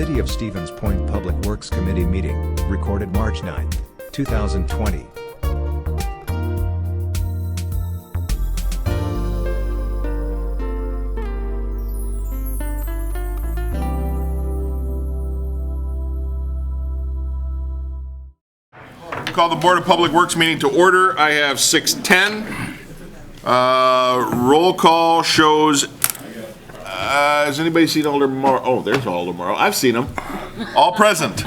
City of Stevens Point Public Works Committee meeting, recorded March 9, 2020. Call the Board of Public Works meeting to order. I have 6:10. Roll call shows. Has anybody seen Alder Morrow? Oh, there's Alder Morrow. I've seen him. All present.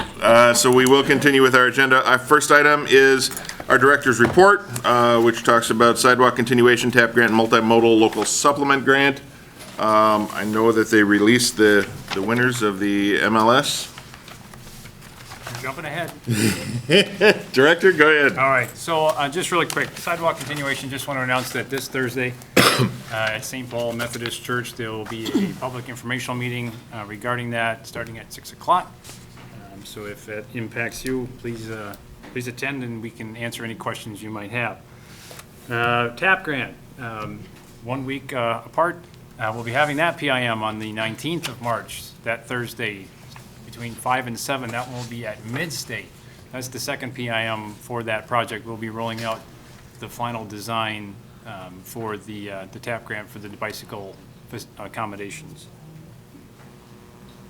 So we will continue with our agenda. Our first item is our director's report, which talks about sidewalk continuation, TAP grant, and multimodal local supplement grant. I know that they released the winners of the MLS. Jumping ahead. Director, go ahead. All right, so just really quick, sidewalk continuation, just want to announce that this Thursday at St. Paul Methodist Church, there will be a public informational meeting regarding that, starting at 6 o'clock. So if that impacts you, please attend and we can answer any questions you might have. TAP grant, 1 week apart. We'll be having that PIM on the 19th of March, that Thursday, between 5 and 7. That will be at Mid-State. That's the second PIM for that project. We'll be rolling out the final design for the TAP grant for the bicycle accommodations.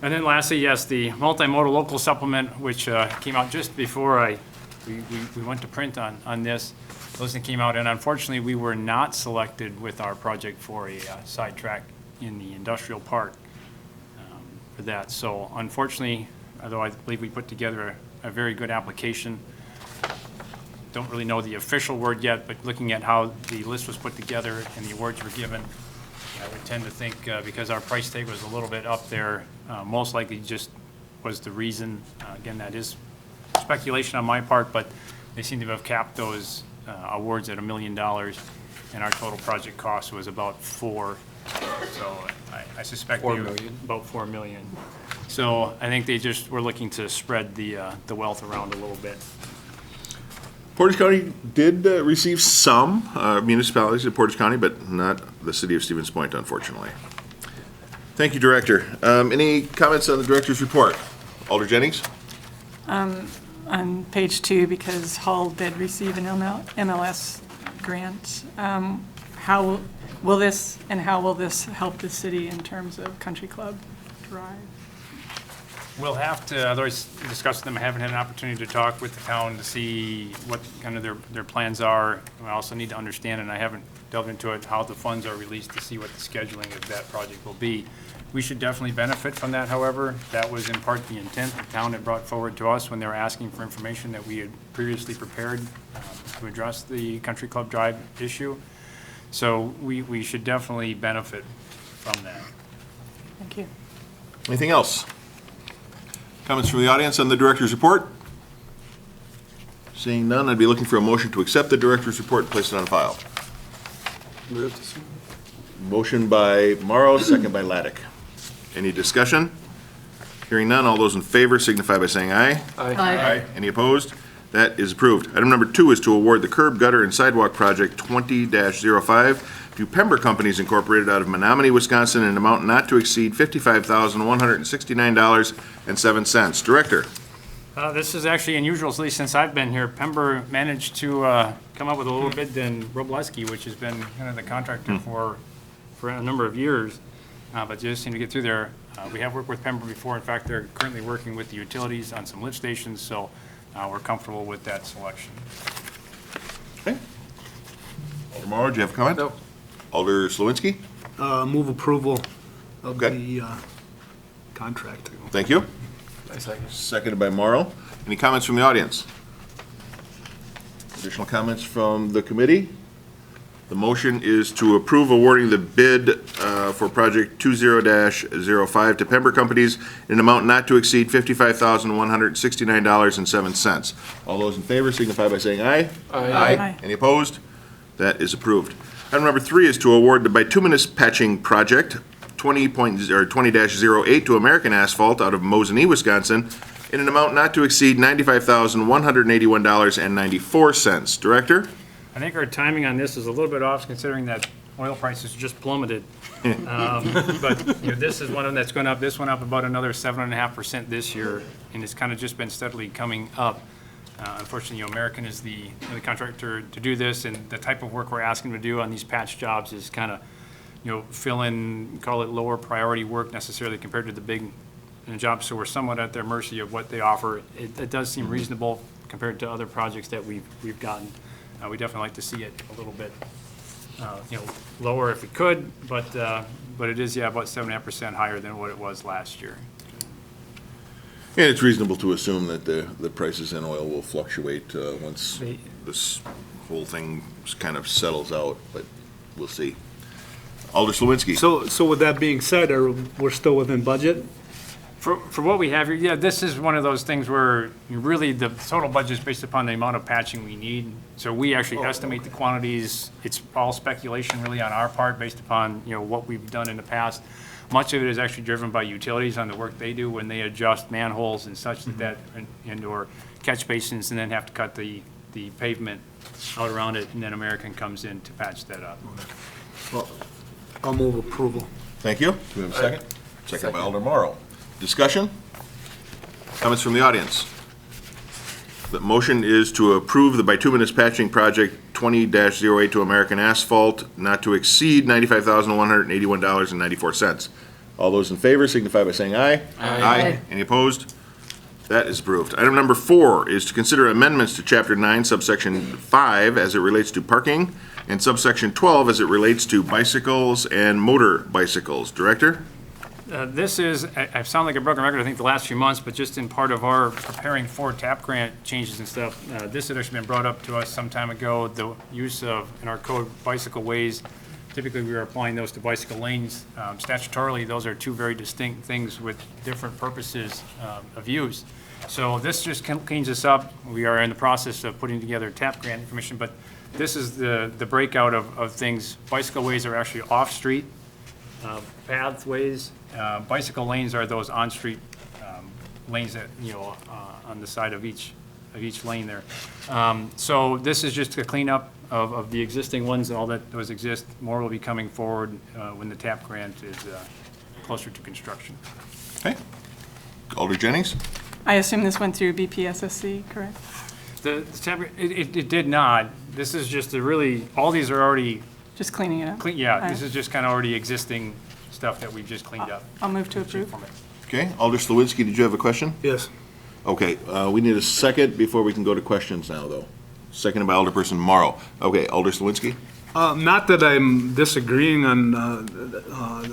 And then lastly, yes, the multimodal local supplement, which came out just before we went to print on this. Those that came out, and unfortunately we were not selected with our project for a sidetrack in the industrial park. For that. So unfortunately, although I believe we put together a very good application, don't really know the official word yet, but looking at how the list was put together and the awards were given, I would tend to think because our price tag was a little bit up there, most likely just was the reason. Again, that is speculation on my part, but they seem to have capped those awards at $1 million, and our total project cost was about $4 million. So I suspect about $4 million. So I think they just were looking to spread the wealth around a little bit. Portage County did receive some municipalities in Portage County, but not the City of Stevens Point, unfortunately. Thank you, Director. Any comments on the Director's report? Alder Jennings? On page 2, because Hull did receive an MLS grant, how will this help the city in terms of Country Club Drive? We'll have to otherwise discuss them. I haven't had an opportunity to talk with the town to see what kind of their plans are. I also need to understand, and I haven't delved into it, how the funds are released to see what the scheduling of that project will be. We should definitely benefit from that, however. That was in part the intent the town had brought forward to us when they were asking for information that we had previously prepared to address the Country Club Drive issue. So we should definitely benefit from that. Thank you. Anything else? Comments from the audience on the Director's report? Seeing none, I'd be looking for a motion to accept the Director's report and place it on file. Motion by Morrow, second by Laddick. Any discussion? Hearing none, all those in favor signify by saying aye. Aye. Any opposed? That is approved. Item number 2 is to award the curb, gutter, and sidewalk project 20-05 to Pember Companies Incorporated out of Menominee, Wisconsin, in an amount not to exceed $55,169.07. Director. This is actually unusual, at least since I've been here. Pember managed to come up with a lower bid than Robleski, which has been kind of the contractor for a number of years, but they just seem to get through there. We have worked with Pember before. In fact, they're currently working with the utilities on some lift stations, so we're comfortable with that selection. Okay. Alder Morrow, do you have a comment? No. Alder Slawinski? Move approval of Okay. the contract. Thank you. I second. Seconded by Morrow. Any comments from the audience? Additional comments from the committee? The motion is to approve awarding the bid for project 20-05 to Pember Companies in an amount not to exceed $55,169.07. All those in favor signify by saying aye. Aye. Any opposed? That is approved. Item number 3 is to award the Bituminous patching project 20-08 to American Asphalt out of Mosinee, Wisconsin in an amount not to exceed $95,181.94. Director? I think our timing on this is a little bit off, considering that oil prices just plummeted. But, this is one of them that's gone up. This went up about another 7.5% this year, and it's kind of just been steadily coming up. Unfortunately, American is the contractor to do this, and the type of work we're asking them to do on these patch jobs is kind of, fill in, call it lower priority work necessarily compared to the big jobs. So we're somewhat at their mercy of what they offer. It does seem reasonable compared to other projects that we've gotten. We definitely like to see it a little bit, lower if we could, but it is, about 7.5% higher than what it was last year. And it's reasonable to assume that the prices in oil will fluctuate once this whole thing kind of settles out, but we'll see. Alder Slawinski. So with that being said, we're still within budget? For what we have here, yeah, this is one of those things where really the total budget is based upon the amount of patching we need. So we actually estimate the quantities. It's all speculation really on our part based upon, what we've done in the past. Much of it is actually driven by utilities on the work they do when they adjust manholes and such that and/or catch basins and then have to cut the pavement out around it, and then American comes in to patch that up. Well, I'll move approval. Thank you. Do we have a second? Second by Alder Morrow. Discussion? Comments from the audience? The motion is to approve the Bituminous patching project 20-08 to American Asphalt, not to exceed $95,181.94. All those in favor signify by saying aye. Aye. Any opposed? That is approved. Item number 4 is to consider amendments to Chapter 9, subsection 5, as it relates to parking, and subsection 12 as it relates to bicycles and motor bicycles. Director? This is, I sound like a broken record, I think, the last few months, but just in part of our preparing for TAP grant changes and stuff, this had actually been brought up to us some time ago, the use of, in our code, bicycle ways. Typically, we were applying those to bicycle lanes. Statutorily, those are two very distinct things with different purposes of use. So this just cleans us up. We are in the process of putting together TAP grant information, but this is the breakout of things. Bicycle ways are actually off-street pathways. Bicycle lanes are those on-street lanes that, on the side of each lane there. So this is just a cleanup of the existing ones, all that those exist. More will be coming forward when the TAP grant is closer to construction. Okay. Alder Jennings? I assume this went through BPSSC, correct? The TAP, it did not. This is just all these are already Just cleaning it up? clean, yeah, All right. this is just kind of already existing stuff that we've just cleaned up. I'll move to approve. Okay. Alder Slawinski, did you have a question? Yes. Okay, we need a second before we can go to questions now, though. Seconded by Alderperson Morrow. Okay, Alder Slawinski? Not that I'm disagreeing on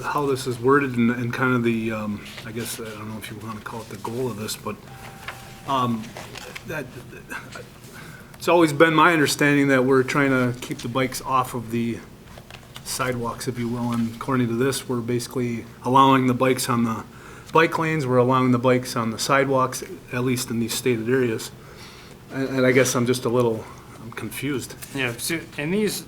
how this is worded and kind of the, I guess, I don't know if you want to call it the goal of this, but that it's always been my understanding that we're trying to keep the bikes off of the sidewalks, if you will, and according to this, we're basically allowing the bikes on the bike lanes, we're allowing the bikes on the sidewalks, at least in these stated areas. And I guess I'm just I'm confused. Yeah, so, and these,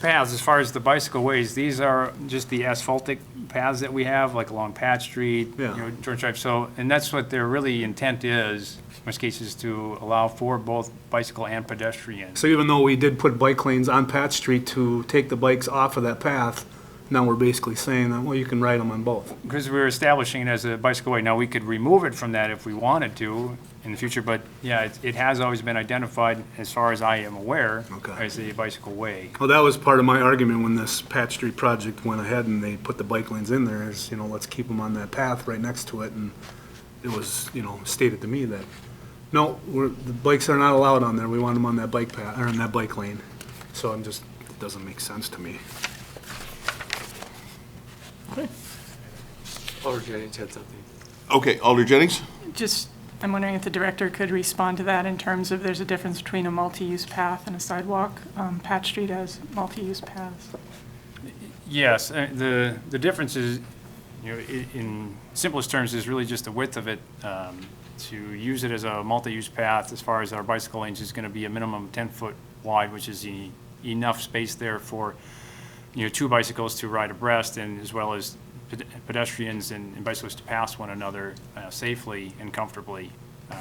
paths, as far as the bicycle ways, these are just the asphaltic paths that we have, like along Pat Street, Yeah. George Drive. So, and that's what their really intent is, in most cases, to allow for both bicycle and pedestrian. So even though we did put bike lanes on Pat Street to take the bikes off of that path, now we're basically saying that, well, you can ride them on both. Because we're establishing it as a bicycle way. Now, we could remove it from that if we wanted to in the future, but yeah, it has always been identified, as far as I am aware, Okay. as a bicycle way. Well, that was part of my argument when this Pat Street project went ahead and they put the bike lanes in there, is, let's keep them on that path right next to it. And it was, stated to me that, no, the bikes are not allowed on there. We want them on that bike path, or on that bike lane. So it doesn't make sense to me. Alder Jennings had something. Okay, Alder Jennings? Just, I'm wondering if the director could respond to that in terms of there's a difference between a multi-use path and a sidewalk. Pat Street has multi-use paths. Yes, the difference is, in simplest terms, is really just the width of it. To use it as a multi-use path, as far as our bicycle lanes, is going to be a minimum 10-foot wide, which is enough space there for, two bicycles to ride abreast, and as well as pedestrians and bicyclists to pass one another safely and comfortably.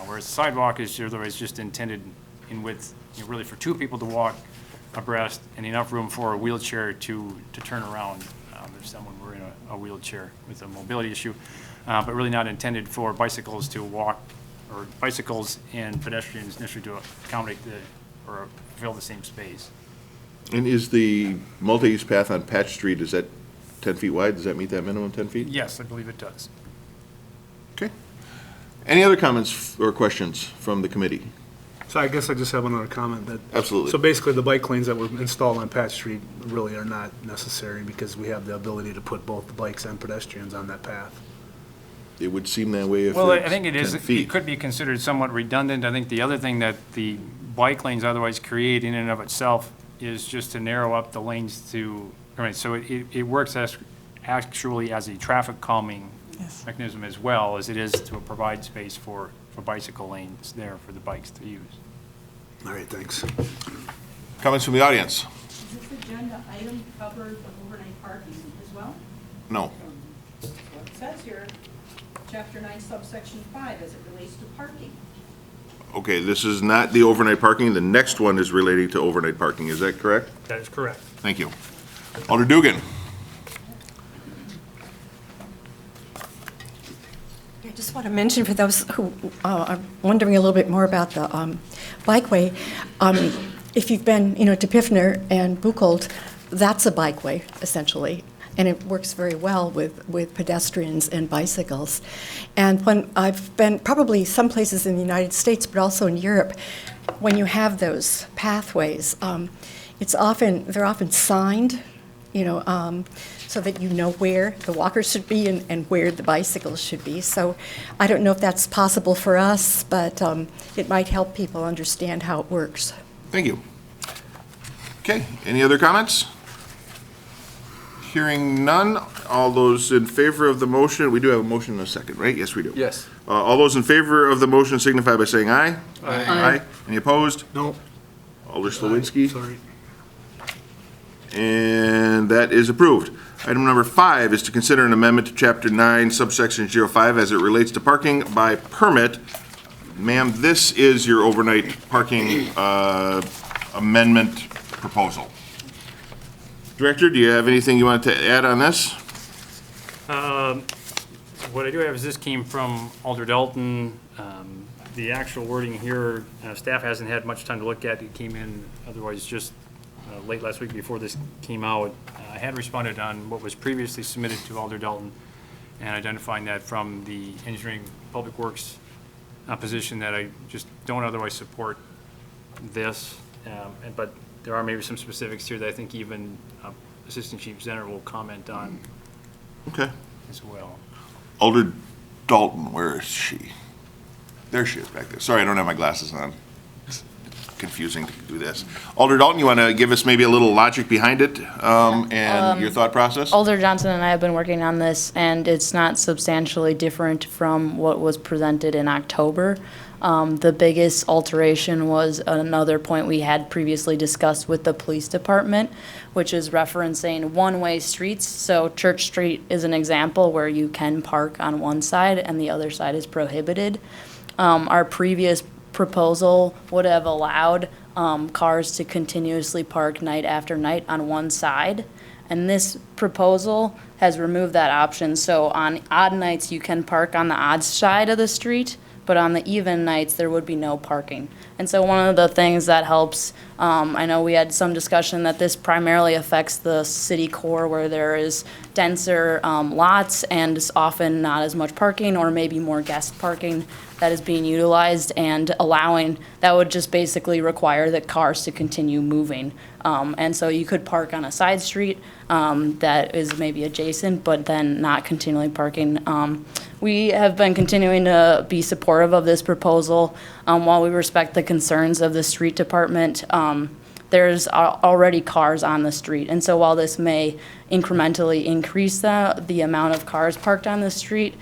Whereas the sidewalk is otherwise just intended in width, really for two people to walk abreast and enough room for a wheelchair to turn around if someone were in a wheelchair with a mobility issue, but really not intended for bicycles to walk, or bicycles and pedestrians necessarily to accommodate or fill the same space. And is the multi-use path on Patch Street, is that 10 feet wide? Does that meet that minimum 10 feet? Yes, I believe it does. Okay. Any other comments or questions from the committee? So I guess I just have another comment that. Absolutely. So basically, the bike lanes that were installed on Patch Street really are not necessary because we have the ability to put both the bikes and pedestrians on that path. It would seem that way if Well, I it's think it is, 10 it feet. could be considered somewhat redundant. I think the other thing that the bike lanes otherwise create in and of itself is just to narrow up the lanes to, so it works as, actually as a traffic calming Yes. mechanism as well as it is to provide space for bicycle lanes there for the bikes to use. All right, thanks. Comments from the audience? Does this agenda item cover the overnight parking as well? No. That's what it says here, Chapter 9, subsection 5, as it relates to parking. Okay, this is not the overnight parking. The next one is relating to overnight parking. Is that correct? That is correct. Thank you. Alder Dugan? I just want to mention for those who are wondering a little bit more about the bikeway, if you've been, to Piffner and Buchholz, that's a bikeway, essentially, and it works very well with pedestrians and bicycles. And when I've been probably some places in the United States, but also in Europe, when you have those pathways, they're often signed, so that you know where the walkers should be and where the bicycles should be. So I don't know if that's possible for us, but it might help people understand how it works. Thank you. Okay, any other comments? Hearing none, all those in favor of the motion, we do have a motion in a second, right? Yes, we do. Yes. All those in favor of the motion signify by saying aye. Aye. Any opposed? No, Alder Slawinski? sorry. And that is approved. Item number 5 is to consider an amendment to Chapter 9, subsection 05, as it relates to parking by permit. Ma'am, this is your overnight parking amendment proposal. Director, do you have anything you want to add on this? What I do have is this came from Alder Dalton. The actual wording here, staff hasn't had much time to look at. It came in otherwise just late last week before this came out. I had responded on what was previously submitted to Alder Dalton and identifying that from the engineering public works position that I just don't otherwise support this. But there are maybe some specifics here that I think even Assistant Chief Zenner will comment on Okay. as well. Alder Dalton, where is she? There she is back there. Sorry, I don't have my glasses on. It's confusing to do this. Alder Dalton, you want to give us maybe a little logic behind it and your thought process? Alder Johnson and I have been working on this, and it's not substantially different from what was presented in October. The biggest alteration was another point we had previously discussed with the police department, which is referencing one-way streets. So Church Street is an example where you can park on one side and the other side is prohibited. Our previous proposal would have allowed cars to continuously park night after night on one side. And this proposal has removed that option. So on odd nights, you can park on the odd side of the street, but on the even nights, there would be no parking. And so one of the things that helps, I know we had some discussion that this primarily affects the city core where there is denser lots and is often not as much parking or maybe more guest parking that is being utilized, and allowing, that would just basically require the cars to continue moving. And so you could park on a side street that is maybe adjacent, but then not continually parking. We have been continuing to be supportive of this proposal. While we respect the concerns of the street department, there's already cars on the street. And so while this may incrementally increase the amount of cars parked on the street,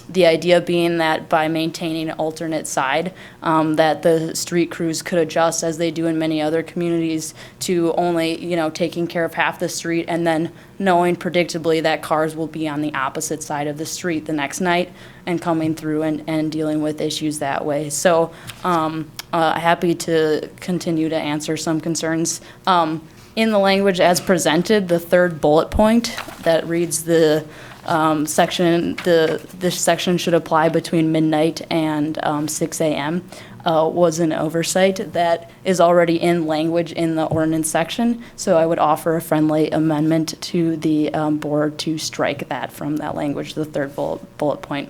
the idea being that by maintaining an alternate side, that the street crews could adjust as they do in many other communities to only, taking care of half the street and then knowing predictably that cars will be on the opposite side of the street the next night and coming through and dealing with issues that way. So happy to continue to answer some concerns. In the language as presented, the third bullet point that reads this section should apply between midnight and 6 a.m. Was an oversight that is already in language in the ordinance section. So I would offer a friendly amendment to the board to strike that from that language, the third bullet point.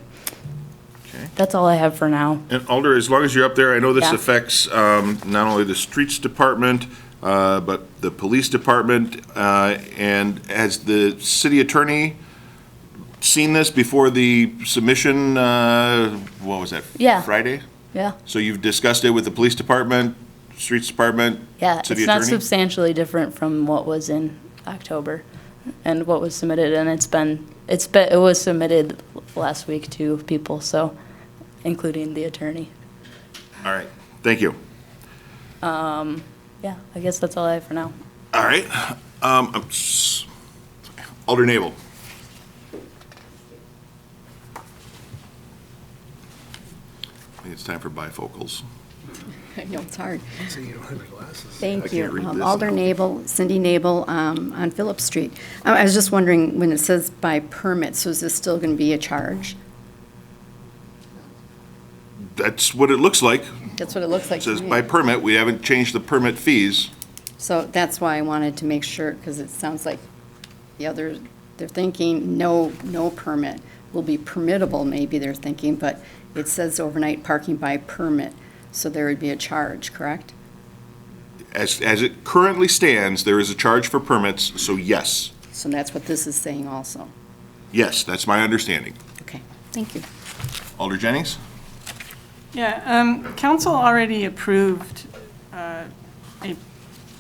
Okay. That's all I have for now. And Alder, as long as you're up there, I know this Yeah. affects not only the streets department, but the police department, and has the city attorney seen this before the submission, what was that? Yeah. Friday? Yeah. So you've discussed it with the police department, streets department, Yeah, city it's not attorney? substantially different from what was in October and what was submitted, and it was submitted last week to people, so, including the attorney. All right, thank you. Yeah, I guess that's all I have for now. All right, Alder Nabel. I think it's time for bifocals. I know, it's hard. See, you don't have my glasses. Thank I you. can't read this. Alder Nabel, Cindy Nabel, on Phillips Street. I was just wondering, when it says by permit, so is this still going to be a charge? That's what it looks like. That's what it looks like It to says me. by permit, we haven't changed the permit fees. So that's why I wanted to make sure, because it sounds like the other, they're thinking no permit will be permittable, maybe they're thinking, but it says overnight parking by permit, so there would be a charge, correct? As it currently stands, there is a charge for permits, so yes. So that's what this is saying also. Yes, that's my understanding. Okay, thank you. Alder Jennings? Yeah, council already approved a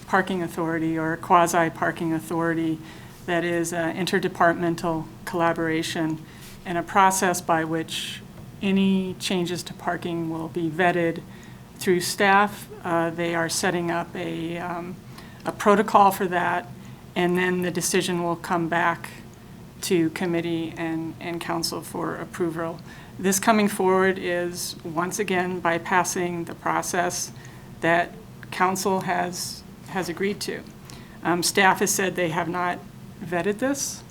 parking authority or a quasi-parking authority that is interdepartmental collaboration and a process by which any changes to parking will be vetted through staff. They are setting up a protocol for that, and then the decision will come back to committee and council for approval. This coming forward is, once again, bypassing the process that council has agreed to. Staff has said they have not vetted this,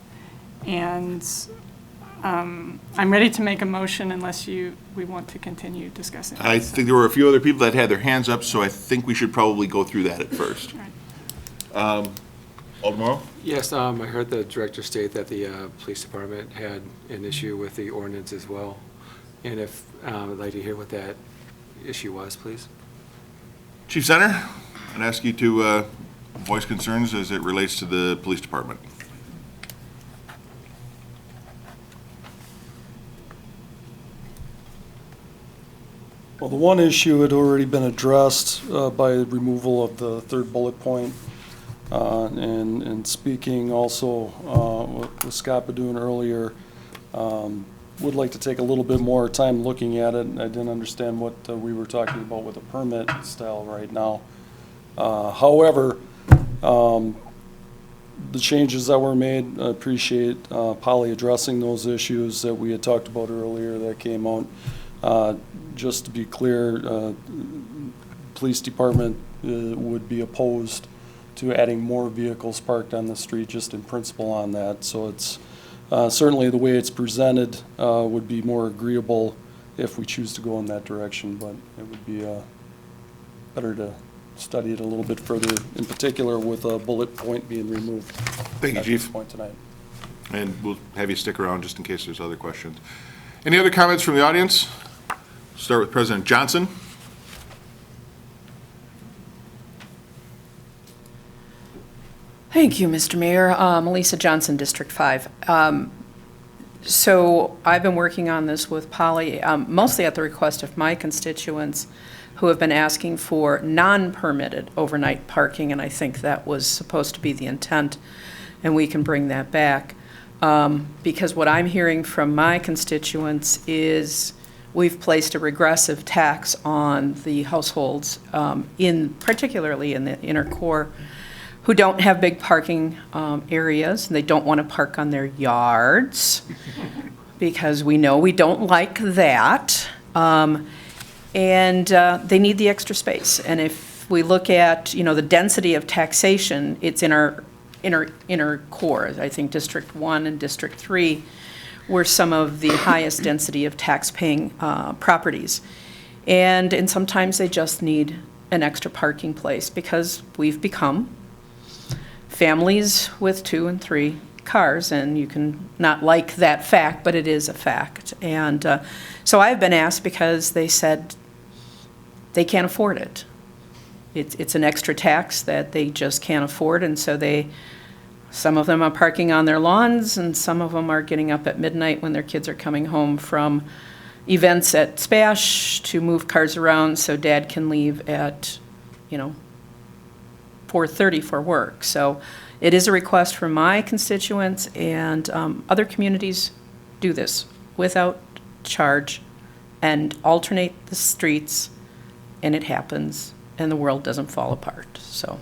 and I'm ready to make a motion unless we want to continue discussing. I think there were a few other people that had their hands up, so I think we should probably go through that at first. Alder Morrow? Yes, I heard the director state that the police department had an issue with the ordinance as well. And if, I'd like to hear what that issue was, please. Chief Center, I'd ask you to voice concerns as it relates to the police department. Well, the one issue had already been addressed by removal of the third bullet point. And speaking also with Scott Badoon earlier, would like to take a little bit more time looking at it. I didn't understand what we were talking about with a permit style right now. However, the changes that were made, I appreciate Polly addressing those issues that we had talked about earlier that came out. Just to be clear, police department would be opposed to adding more vehicles parked on the street, just in principle on that. So it's certainly the way it's presented would be more agreeable if we choose to go in that direction, but it would be better to study it a little bit further, in particular with a bullet point being removed. Thank you, at Chief. this point tonight. And we'll have you stick around just in case there's other questions. Any other comments from the audience? Start with President Johnson. Thank you, Mr. Mayor. Melissa Johnson, District 5. So I've been working on this with Polly, mostly at the request of my constituents who have been asking for non-permitted overnight parking, and I think that was supposed to be the intent, and we can bring that back. Because what I'm hearing from my constituents is we've placed a regressive tax on the households, particularly in the inner core, who don't have big parking areas, and they don't want to park on their yards, because we know we don't like that. And they need the extra space. And if we look at, the density of taxation, it's in our inner core. I think District 1 and District 3 were some of the highest density of tax-paying properties. And sometimes they just need an extra parking place because we've become families with 2 and 3 cars, and you can not like that fact, but it is a fact. And so I've been asked because they said they can't afford it. It's an extra tax that they just can't afford, and so some of them are parking on their lawns, and some of them are getting up at midnight when their kids are coming home from events at Spash to move cars around so Dad can leave at, 4:30 for work. So it is a request from my constituents, and other communities do this without charge and alternate the streets, and it happens, and the world doesn't fall apart. So,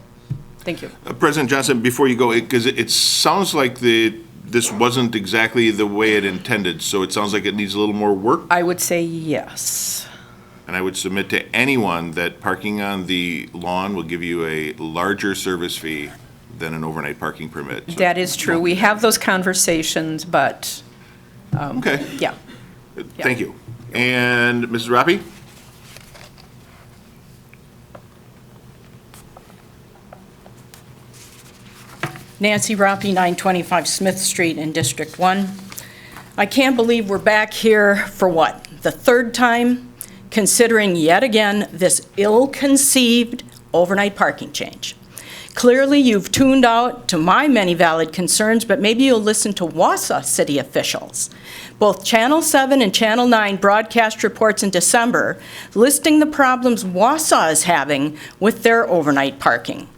thank you. President Johnson, before you go, because it sounds like this wasn't exactly the way it intended, so it sounds like it needs a little more work? I would say yes. And I would submit to anyone that parking on the lawn will give you a larger service fee than an overnight parking permit. So- That is true. We have those conversations, but, Okay, yeah. thank you. And Mrs. Rappi? Nancy Roppy, 925 Smith Street in District 1. I can't believe we're back here for what, the third time, considering yet again this ill-conceived overnight parking change. Clearly, you've tuned out to my many valid concerns, but maybe you'll listen to Wausau city officials. Both Channel 7 and Channel 9 broadcast reports in December listing the problems Wausau is having with their overnight parking.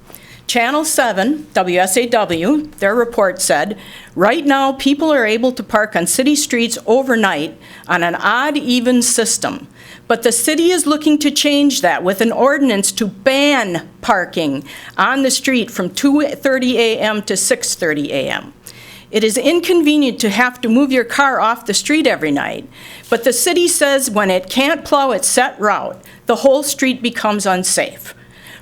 Channel 7, WSAW, their report said, right now people are able to park on city streets overnight on an odd-even system. But the city is looking to change that with an ordinance to ban parking on the street from 2:30 a.m. to 6:30 a.m. It is inconvenient to have to move your car off the street every night, but the city says when it can't plow its set route, the whole street becomes unsafe.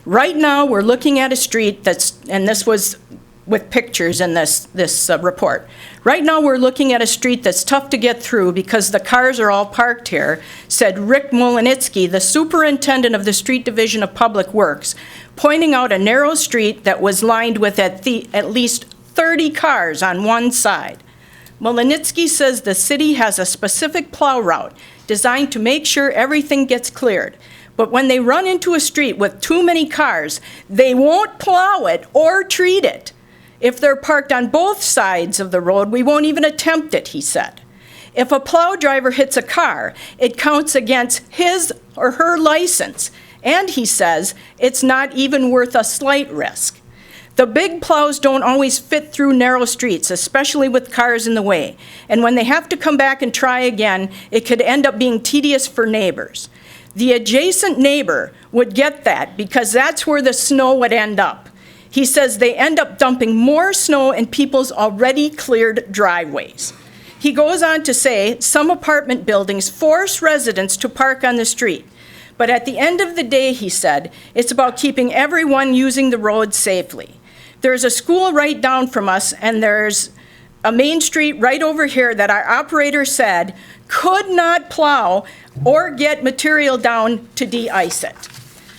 Right now, we're looking at a street that's, and this was with pictures in this report. Right now, we're looking at a street that's tough to get through because the cars are all parked here, said Rick Molinitsky, the superintendent of the Street Division of Public Works, pointing out a narrow street that was lined with at least 30 cars on one side. Molinitsky says the city has a specific plow route designed to make sure everything gets cleared. But when they run into a street with too many cars, they won't plow it or treat it. If they're parked on both sides of the road, we won't even attempt it, he said. If a plow driver hits a car, it counts against his or her license. And he says it's not even worth a slight risk. The big plows don't always fit through narrow streets, especially with cars in the way. And when they have to come back and try again, it could end up being tedious for neighbors. The adjacent neighbor would get that because that's where the snow would end up. He says they end up dumping more snow in people's already cleared driveways. He goes on to say some apartment buildings force residents to park on the street. But at the end of the day, he said, it's about keeping everyone using the road safely. There's a school right down from us, and there's a main street right over here that our operator said could not plow or get material down to de-ice it.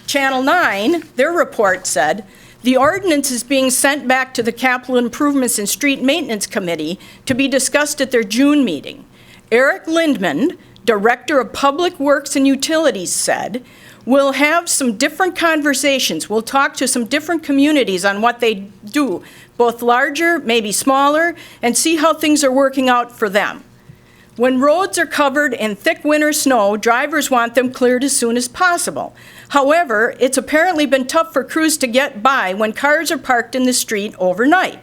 Channel 9, their report said, the ordinance is being sent back to the Capital Improvements and Street Maintenance Committee to be discussed at their June meeting. Eric Lindman, Director of Public Works and Utilities, said, we'll have some different conversations. We'll talk to some different communities on what they do, both larger, maybe smaller, and see how things are working out for them. When roads are covered in thick winter snow, drivers want them cleared as soon as possible. However, it's apparently been tough for crews to get by when cars are parked in the street overnight.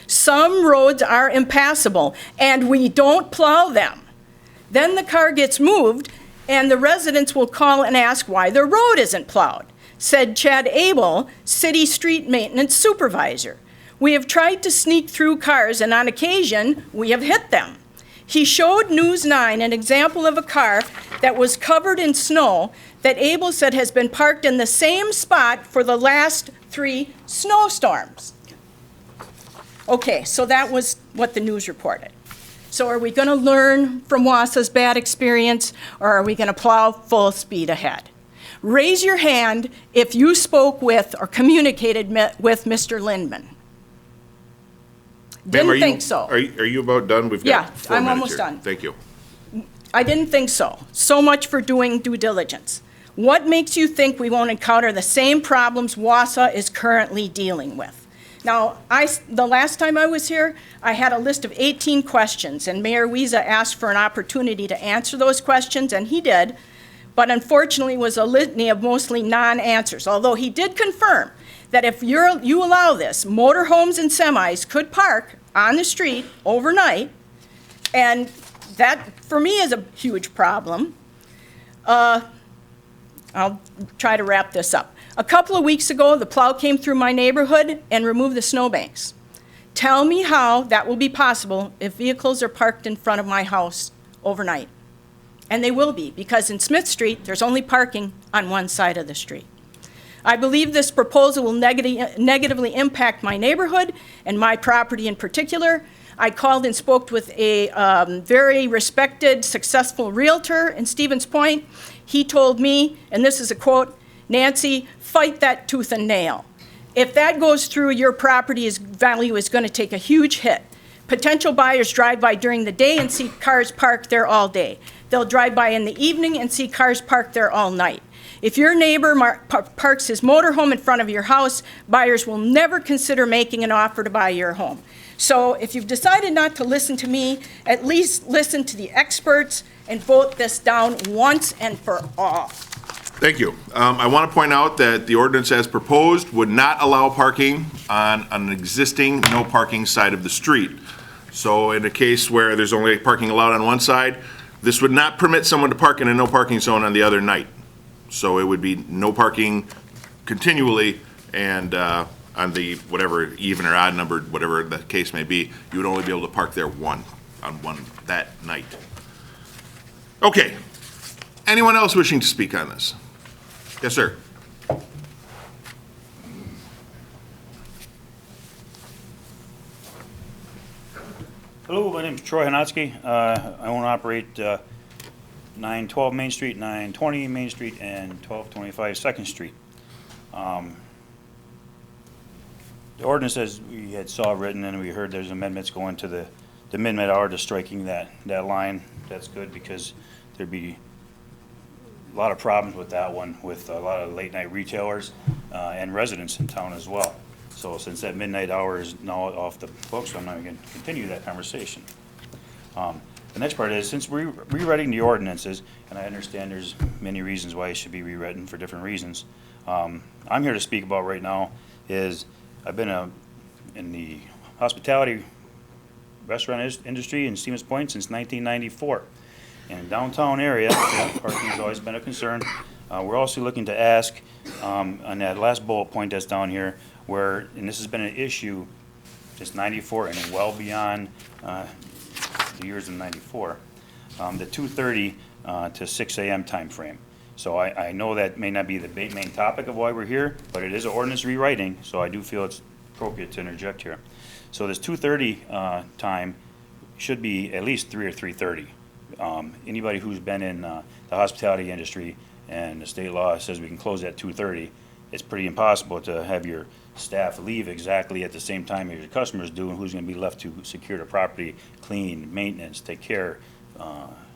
Some roads are impassable, and we don't plow them. Then the car gets moved, and the residents will call and ask why their road isn't plowed, said Chad Abel, City Street Maintenance Supervisor. We have tried to sneak through cars, and on occasion, we have hit them. He showed News 9 an example of a car that was covered in snow that Abel said has been parked in the same spot for the last 3 snowstorms. Okay, so that was what the news reported. So are we going to learn from Wausau's bad experience, or are we going to plow full speed ahead? Raise your hand if you spoke with or communicated with Mr. Lindman. Ma'am, Didn't think so. Are you about done? We've Yeah, got 4 I'm minutes almost here. done. Thank you. I didn't think so. So much for doing due diligence. What makes you think we won't encounter the same problems Wausau is currently dealing with? Now, the last time I was here, I had a list of 18 questions, and Mayor Wiesa asked for an opportunity to answer those questions, and he did, but unfortunately was a litany of mostly non-answers, although he did confirm that if you allow this, motorhomes and semis could park on the street overnight, and that, for me, is a huge problem. I'll try to wrap this up. A couple of weeks ago, the plow came through my neighborhood and removed the snowbanks. Tell me how that will be possible if vehicles are parked in front of my house overnight. And they will be, because in Smith Street, there's only parking on one side of the street. I believe this proposal will negatively impact my neighborhood and my property in particular. I called and spoke with a very respected, successful realtor in Stevens Point. He told me, and this is a quote, "Nancy, fight that tooth and nail. If that goes through, your property's value is going to take a huge hit. Potential buyers drive by during the day and see cars parked there all day. They'll drive by in the evening and see cars parked there all night. If your neighbor parks his motorhome in front of your house, buyers will never consider making an offer to buy your home." So if you've decided not to listen to me, at least listen to the experts and vote this down once and for all. Thank you. I want to point out that the ordinance as proposed would not allow parking on an existing no parking side of the street. So in a case where there's only parking allowed on one side, this would not permit someone to park in a no parking zone on the other night. So it would be no parking continually, and on the whatever even or odd numbered, whatever the case may be, you would only be able to park there on one that night. Okay. Anyone else wishing to speak on this? Yes, sir. Hello, my name is Troy Hanotsky. I own and operate 912 Main Street, 920 Main Street, and 1225 2nd Street. The ordinance, as we had saw written and we heard, there's amendments going to the midnight hour to striking that line. That's good, because there'd be a lot of problems with that one, with a lot of late night retailers and residents in town as well. So since that midnight hour is now off the books, I'm not going to continue that conversation. The next part is, since we're rewriting the ordinances, and I understand there's many reasons why it should be rewritten for different reasons, I'm here to speak about right now is I've been in the hospitality restaurant industry in Stevens Point since 1994. In the downtown area, parking has always been a concern. We're also looking to ask, on that last bullet point that's down here, where, and this has been an issue since 94 and well beyond the years of 94, the 2:30 to 6 a.m. time frame. So I know that may not be the main topic of why we're here, but it is an ordinance rewriting, so I do feel it's appropriate to interject here. So this 2:30 time should be at least 3 or 3:30. Anybody who's been in the hospitality industry, and the state law says we can close at 2:30, it's pretty impossible to have your staff leave exactly at the same time as your customers do, and who's going to be left to secure the property, clean, maintenance, take care,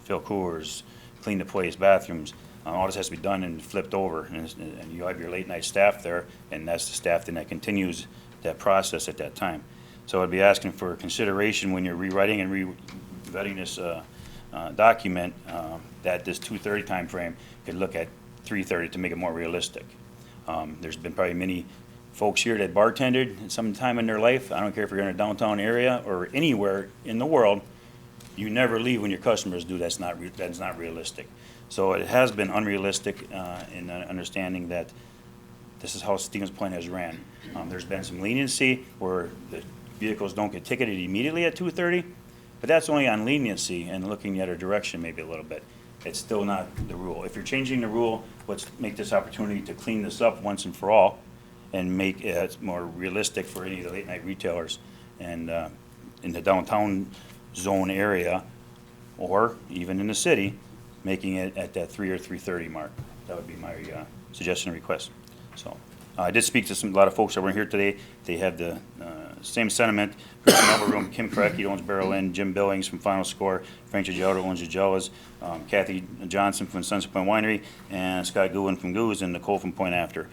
fill coolers, clean the place, bathrooms. All this has to be done and flipped over, and you have your late night staff there, and that's the staff then that continues that process at that time. So I'd be asking for consideration when you're rewriting and revetting this document, that this 2:30 time frame could look at 3:30 to make it more realistic. There's been probably many folks here that bartended at some time in their life. I don't care if you're in a downtown area or anywhere in the world, you never leave when your customers do. That's not realistic. So it has been unrealistic in understanding that this is how Stevens Point has ran. There's been some leniency where the vehicles don't get ticketed immediately at 2:30, but that's only on leniency and looking the other direction maybe a little bit. it's still not the rule. If you're changing the rule, let's make this opportunity to clean this up once and for all and make it more realistic for any of the late night retailers and in the downtown zone area, or even in the city, making it at that 3 or 3:30 mark. That would be my suggestion and request. So I did speak to a lot of folks that weren't here today. They have the same sentiment. Personnel room, Kim Kracky owns Barrel Inn, Jim Billings from Final Score, Frank Gigello owns Gigellas, Kathy Johnson from Sunset Point Winery, and Scott Goodwin from Goose, and Nicole from Point After.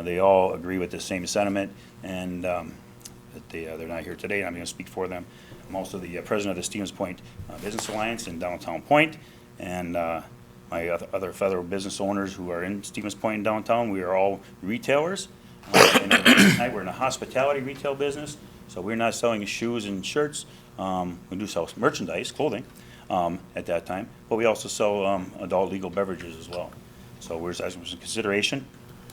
They all agree with the same sentiment, and that they're not here today. I'm going to speak for them. I'm also the president of the Stevens Point Business Alliance in downtown Point, and my other fellow business owners who are in Stevens Point and downtown, we are all retailers. And tonight we're in a hospitality retail business, so we're not selling shoes and shirts. We do sell merchandise, clothing, at that time, but we also sell adult legal beverages as well. So we're asking for consideration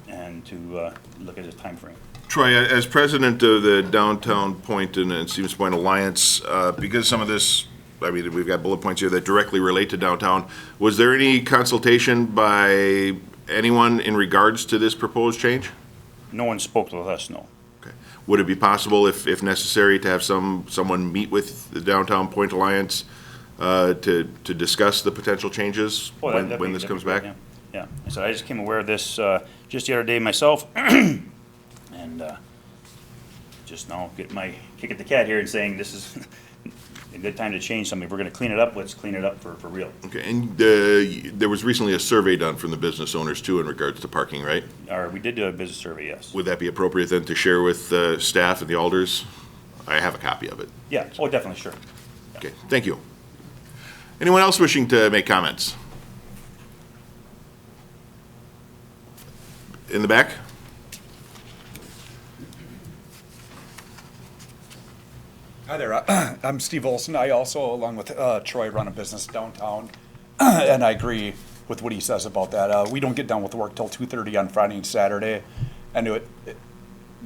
and to look at the time frame. Troy, as president of the Downtown Point and Stevens Point Alliance, because some of this, I mean, we've got bullet points here that directly relate to downtown, was there any consultation by anyone in regards to this proposed change? No one spoke with us, no. Okay. Would it be possible, if necessary, to have someone meet with the Downtown Point Alliance to discuss the potential changes when this comes back? Yeah. So I just became aware of this just the other day myself, and just now get my kick at the cat here and saying this is a good time to change something. If we're going to clean it up, let's clean it up for real. Okay, and there was recently a survey done from the business owners too in regards to parking, right? We did do a business survey, yes. Would that be appropriate then to share with staff and the alders? I have a copy of it. Yeah, oh, definitely, sure. Okay, thank you. Anyone else wishing to make comments? In the back? Hi there, I'm Steve Olson. I also, along with Troy, run a business downtown, and I agree with what he says about that. We don't get done with work till 2:30 on Friday and Saturday, and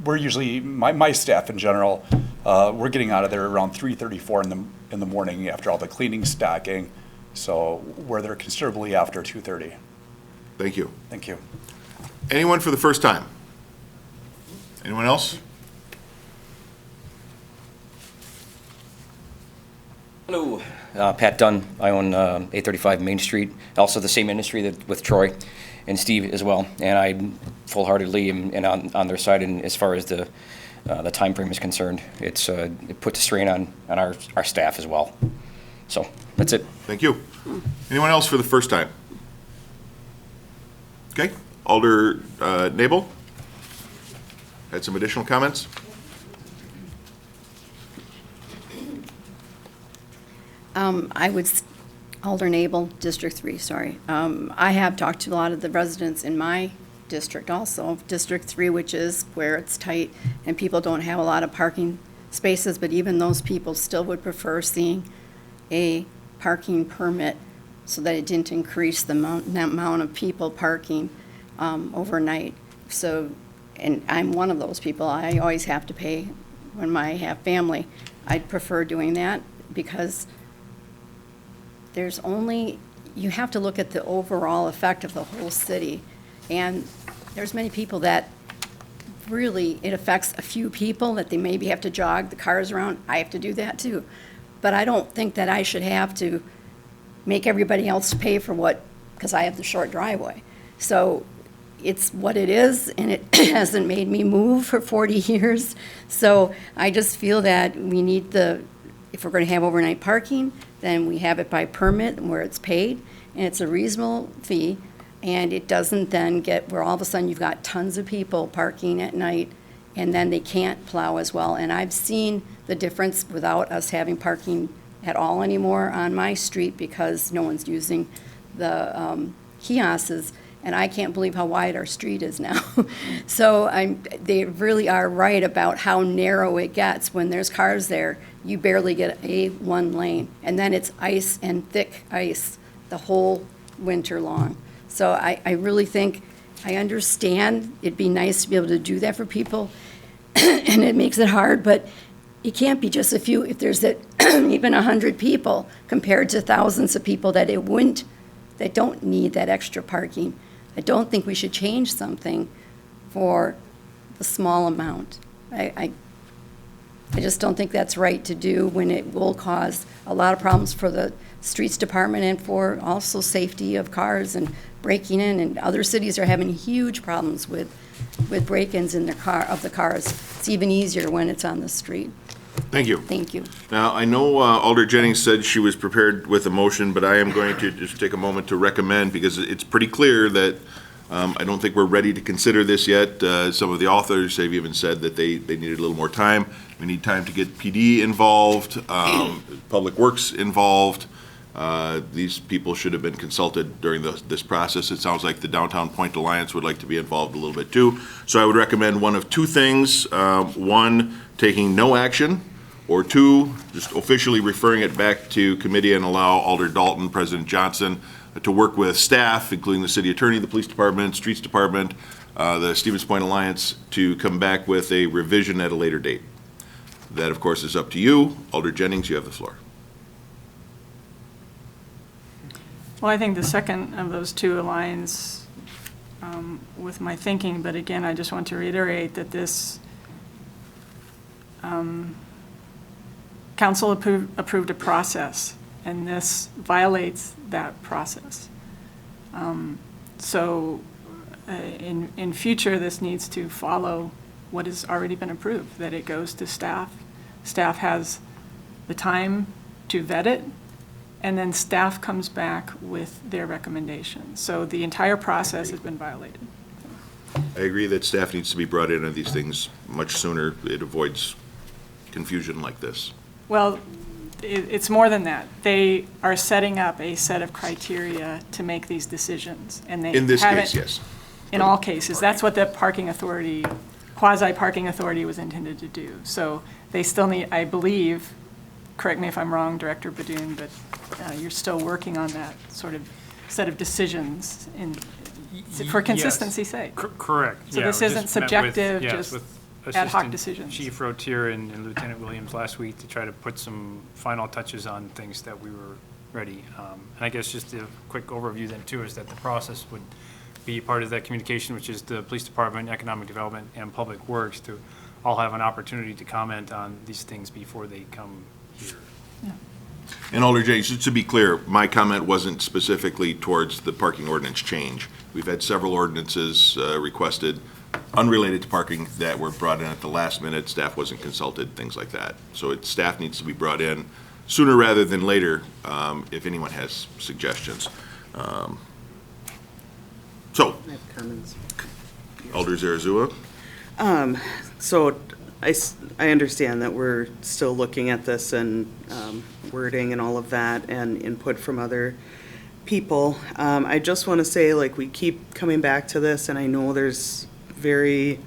we're usually, my staff in general, we're getting out of there around 3:34 in the morning after all the cleaning, stocking, so we're there considerably after 2:30. Thank you. Thank you. Anyone for the first time? Anyone else? Hello, Pat Dunn. I own 835 Main Street, also the same industry with Troy and Steve as well. And I full-heartedly am on their side. And as far as the time frame is concerned, it puts a strain on our staff as well. So that's it. Thank you. Anyone else for the first time? Okay, Alder Nabel had some additional comments. Alder Nabel, District 3, sorry. I have talked to a lot of the residents in my district also, District 3, which is where it's tight and people don't have a lot of parking spaces, but even those people still would prefer seeing a parking permit so that it didn't increase the amount of people parking overnight. So, and I'm one of those people. I always have to pay when I have family. I'd prefer doing that because you have to look at the overall effect of the whole city. And there's many people that really, it affects a few people that they maybe have to jog the cars around. I have to do that too. But I don't think that I should have to make everybody else pay for because I have the short driveway. So it's what it is, and it hasn't made me move for 40 years. So I just feel that we need if we're going to have overnight parking, then we have it by permit where it's paid, and it's a reasonable fee, and it doesn't then get where all of a sudden you've got tons of people parking at night, and then they can't plow as well. And I've seen the difference without us having parking at all anymore on my street because no one's using the kiosks, and I can't believe how wide our street is now. So they really are right about how narrow it gets. When there's cars there, you barely get one lane. And then it's ice and thick ice the whole winter long. So I really think, I understand it'd be nice to be able to do that for people, and it makes it hard, but it can't be just a few. If there's even 100 people compared to thousands of people that it wouldn't that don't need that extra parking. I don't think we should change something for the small amount. I just don't think that's right to do when it will cause a lot of problems for the streets department and for also safety of cars and breaking in. And other cities are having huge problems with break-ins in of the cars. It's even easier when it's on the street. Thank you. Thank you. Now, I know Alder Jennings said she was prepared with a motion, but I am going to just take a moment to recommend, because it's pretty clear that I don't think we're ready to consider this yet. Some of the authors have even said that they needed a little more time. We need time to get PD involved, Public Works involved. These people should have been consulted during this process. It sounds like the Downtown Point Alliance would like to be involved a little bit too. So I would recommend one of two things. One, taking no action, or two, just officially referring it back to committee and allow Alder Dalton, President Johnson, to work with staff, including the city attorney, the police department, streets department, the Stevens Point Alliance, to come back with a revision at a later date. That, of course, is up to you. Alder Jennings, you have the floor. Well, I think the second of those two aligns with my thinking, but again, I just want to reiterate that this council approved a process, and this violates that process. So in future, this needs to follow what has already been approved, that it goes to staff. Staff has the time to vet it, and then staff comes back with their recommendations. So the entire process has been violated. I agree that staff needs to be brought in on these things much sooner. It avoids confusion like this. Well, it's more than that. They are setting up a set of criteria to make these decisions, and they In this haven't- case, yes. In all cases, that's what the parking authority, quasi-parking authority was intended to do. So they still need, I believe, correct me if I'm wrong, Director Badoon, but you're still working on that sort of set of decisions for consistency's sake. Correct. So Yeah, this we isn't just met with- subjective, yes, just with ad hoc Assistant decisions. Chief Rotier and Lieutenant Williams last week to try to put some final touches on things that we were ready. And I guess just a quick overview then too is that the process would be part of that communication, which is the Police Department, Economic Development, and Public Works to all have an opportunity to comment on these things before they come here. And Alder Jennings, just to be clear, my comment wasn't specifically towards the parking ordinance change. We've had several ordinances requested unrelated to parking that were brought in at the last minute. Staff wasn't consulted, things like that. So staff needs to be brought in sooner rather than later if anyone has suggestions. So, I have comments. Alder Zarazua? So I understand that we're still looking at this and wording and all of that and input from other people. I just want to say, like, we keep coming back to this, and I know there's very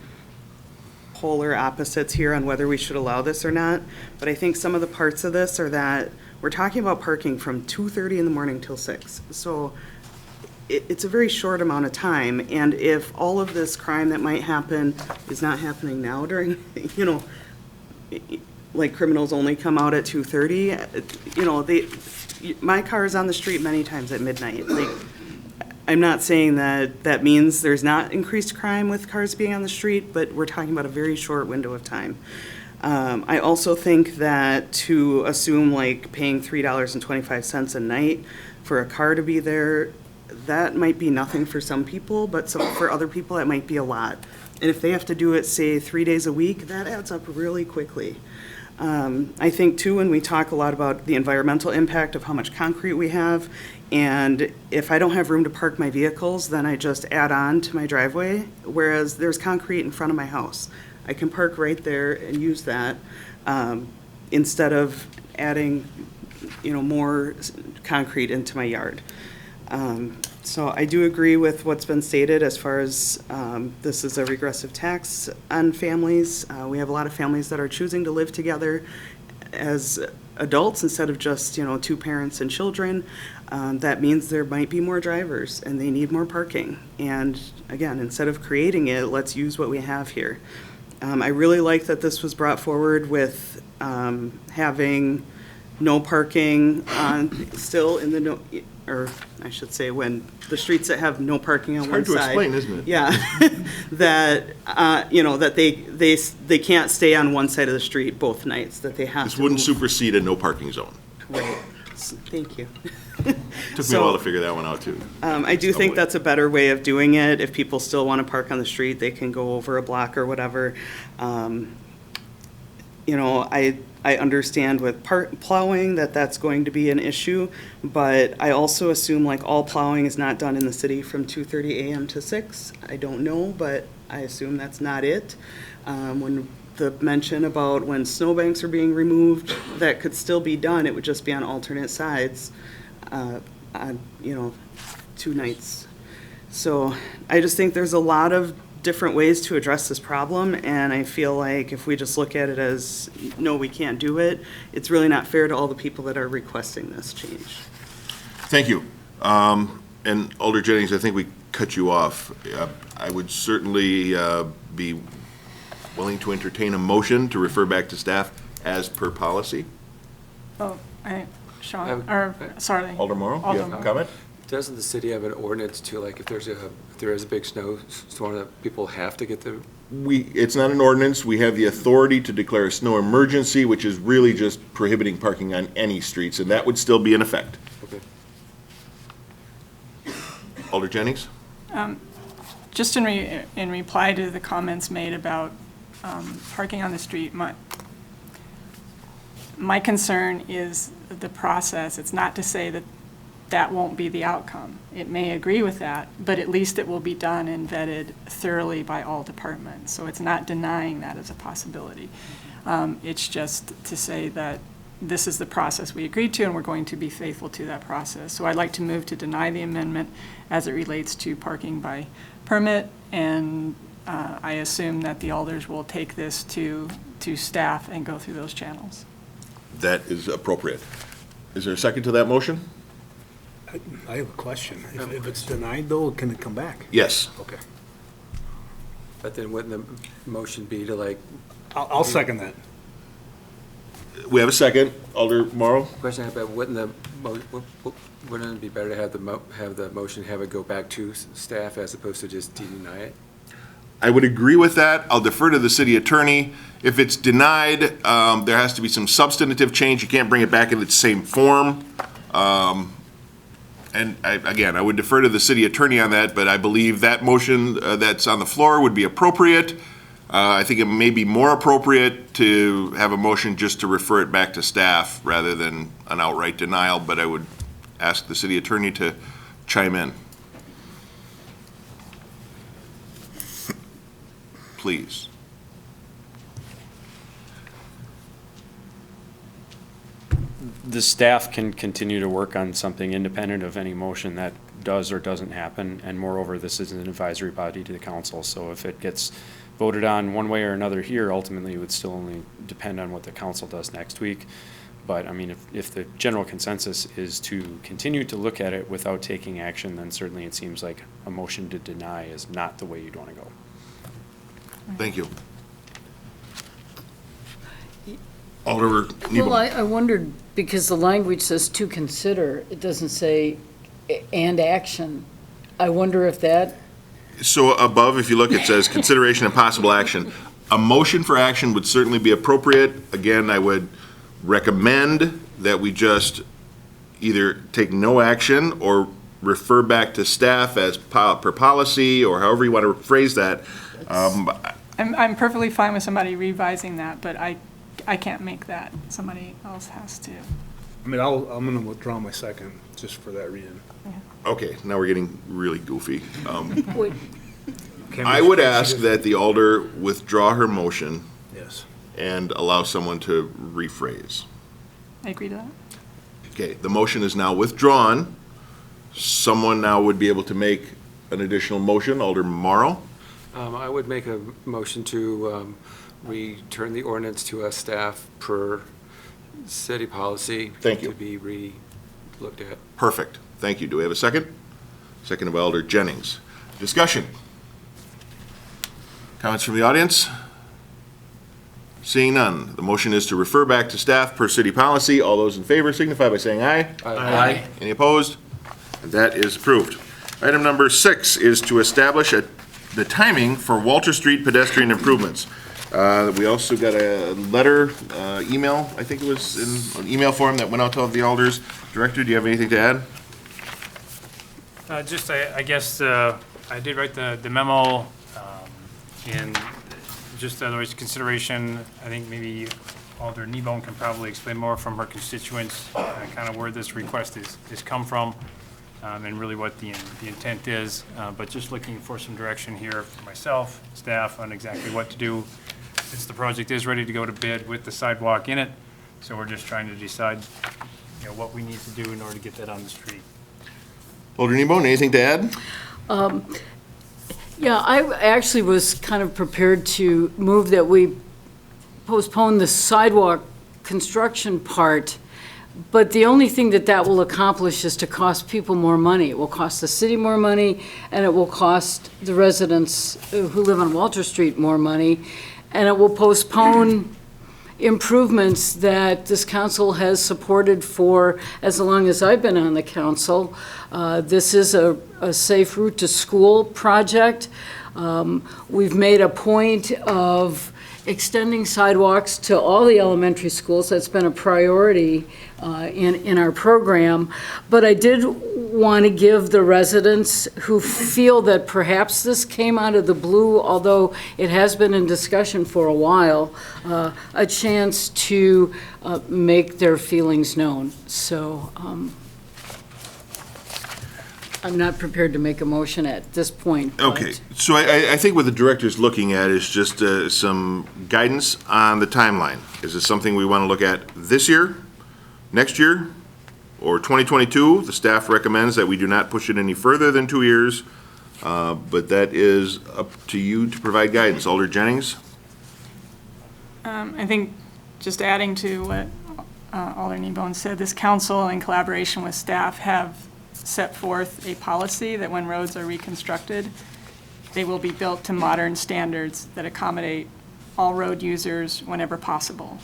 polar opposites here on whether we should allow this or not, but I think some of the parts of this are that we're talking about parking from 2:30 in the morning till 6. So it's a very short amount of time, and if all of this crime that might happen is not happening now during, like criminals only come out at 2:30, my car is on the street many times at midnight. Like, I'm not saying that means there's not increased crime with cars being on the street, but we're talking about a very short window of time. I also think that to assume like paying $3.25 a night for a car to be there, that might be nothing for some people, but for other people, that might be a lot. And if they have to do it, say, 3 days a week, that adds up really quickly. I think, too, when we talk a lot about the environmental impact of how much concrete we have, and if I don't have room to park my vehicles, then I just add on to my driveway, whereas there's concrete in front of my house. I can park right there and use that instead of adding, more concrete into my yard. So I do agree with what's been stated as far as this is a regressive tax on families. We have a lot of families that are choosing to live together as adults instead of just, two parents and children. That means there might be more drivers and they need more parking. And again, instead of creating it, let's use what we have here. I really like that this was brought forward with having no parking still in the or I should say, when the streets that have no parking on It's one hard to side. explain, isn't it? Yeah, that, you know, that they can't stay on one side of the street both nights, that they have to This wouldn't move. supersede a no parking zone. Right. Thank you. Took me a while to figure that one out, too. I do think that's a better way of doing it. If people still want to park on the street, they can go over a block or whatever. You know, I understand with plowing that that's going to be an issue, but I also assume like all plowing is not done in the city from 2:30 a.m. to 6. I don't know, but I assume that's not it. When the mention about when snowbanks are being removed, that could still be done. It would just be on alternate sides, on, you know, 2 nights. So I just think there's a lot of different ways to address this problem, and I feel like if we just look at it as, no, we can't do it, it's really not fair to all the people that are requesting this change. Thank you. And Alder Jennings, I think we cut you off. I would certainly be willing to entertain a motion to refer back to staff as per policy. Oh, Sean, or, sorry. Alder Morrow, you have a comment? Doesn't the city have an ordinance to, like, if there is a big snowstorm, that people have to get the? It's not an ordinance. We have the authority to declare a snow emergency, which is really just prohibiting parking on any streets, and that would still be in effect. Okay. Alder Jennings? Just in reply to the comments made about parking on the street, my concern is the process. It's not to say that that won't be the outcome. It may agree with that, but at least it will be done and vetted thoroughly by all departments. So it's not denying that as a possibility. It's just to say that this is the process we agreed to, and we're going to be faithful to that process. So I'd like to move to deny the amendment as it relates to parking by permit, and I assume that the alders will take this to staff and go through those channels. That is appropriate. Is there a second to that motion? I have a question. If it's denied, though, can it come back? Yes. Okay. But then wouldn't the motion be to, like? I'll second that. We have a second. Alder Morrow? Question I have, but wouldn't it be better to have the motion, have it go back to staff as opposed to just deny it? I would agree with that. I'll defer to the city attorney. If it's denied, there has to be some substantive change. You can't bring it back in its same form. And again, I would defer to the city attorney on that, but I believe that motion that's on the floor would be appropriate. I think it may be more appropriate to have a motion just to refer it back to staff rather than an outright denial, but I would ask the city attorney to chime in. Please. The staff can continue to work on something independent of any motion that does or doesn't happen, and moreover, this is an advisory body to the council, so if it gets voted on one way or another here, ultimately it would still only depend on what the council does next week. But, I mean, if the general consensus is to continue to look at it without taking action, then certainly it seems like a motion to deny is not the way you'd want to go. Thank you. Alder Niebel. Well, I wondered, because the language says to consider, it doesn't say and action. I wonder if that, So above, if you look, it says consideration and possible action. A motion for action would certainly be appropriate. Again, I would recommend that we just either take no action or refer back to staff as per policy, or however you want to phrase that. I'm perfectly fine with somebody revising that, but I can't make that. Somebody else has to. I mean, I'm going to withdraw my second, just for that reason. Okay, now we're getting really goofy. wait, I would ask that the alder withdraw her motion Yes. and allow someone to rephrase. I agree to that. Okay, the motion is now withdrawn. Someone now would be able to make an additional motion. Alder Morrow? I would make a motion to return the ordinance to us staff per city policy. Thank you. To be re-looked at. Perfect. Thank you. Do we have a second? Second by Alder Jennings. Discussion? Comments from the audience? Seeing none, the motion is to refer back to staff per city policy. All those in favor signify by saying aye. Aye. Any opposed? That is approved. Item number 6 is to establish the timing for Walter Street pedestrian improvements. We also got a letter, email, I think it was in an email form that went out to all the alders. Director, do you have anything to add? Just, I guess, I did write the memo, in just otherwise consideration. I think maybe Alder Kneebone can probably explain more from her constituents, kind of where this request is come from, and really what the intent is. But just looking for some direction here for myself, staff, on exactly what to do. Since the project is ready to go to bid with the sidewalk in it, so we're just trying to decide, what we need to do in order to get that on the street. Alder Kneebone, anything to add? Yeah, I actually was kind of prepared to move that we postpone the sidewalk construction part, but the only thing that will accomplish is to cost people more money. It will cost the city more money, and it will cost the residents who live on Walter Street more money, and it will postpone improvements that this council has supported for as long as I've been on the council. This is a safe route to school project. We've made a point of extending sidewalks to all the elementary schools. That's been a priority in our program. But I did want to give the residents who feel that perhaps this came out of the blue, although it has been in discussion for a while, a chance to make their feelings known. So I'm not prepared to make a motion at this point. Okay, so I think what the director's looking at is just some guidance on the timeline. Is this something we want to look at this year, next year, or 2022? The staff recommends that we do not push it any further than 2 years, but that is up to you to provide guidance. Alder Jennings? I think just adding to what Alder Kneebone said, this council in collaboration with staff have set forth a policy that when roads are reconstructed, they will be built to modern standards that accommodate all road users whenever possible,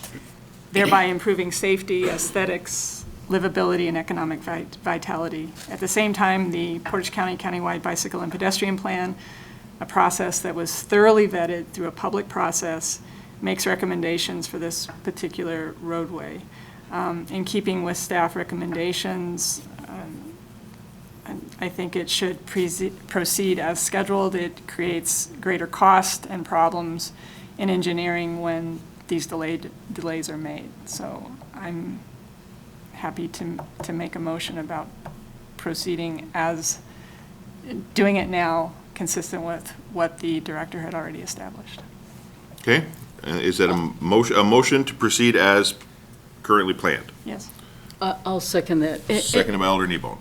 thereby improving safety, aesthetics, livability, and economic vitality. At the same time, the Portage County Countywide Bicycle and Pedestrian Plan, a process that was thoroughly vetted through a public process, makes recommendations for this particular roadway. In keeping with staff recommendations, I think it should proceed as scheduled. It creates greater cost and problems in engineering when these delays are made. So I'm happy to make a motion about proceeding as, doing it now, consistent with what the director had already established. Okay, is that a motion to proceed as currently planned? Yes. I'll second that. Seconded by Alder Kneebone.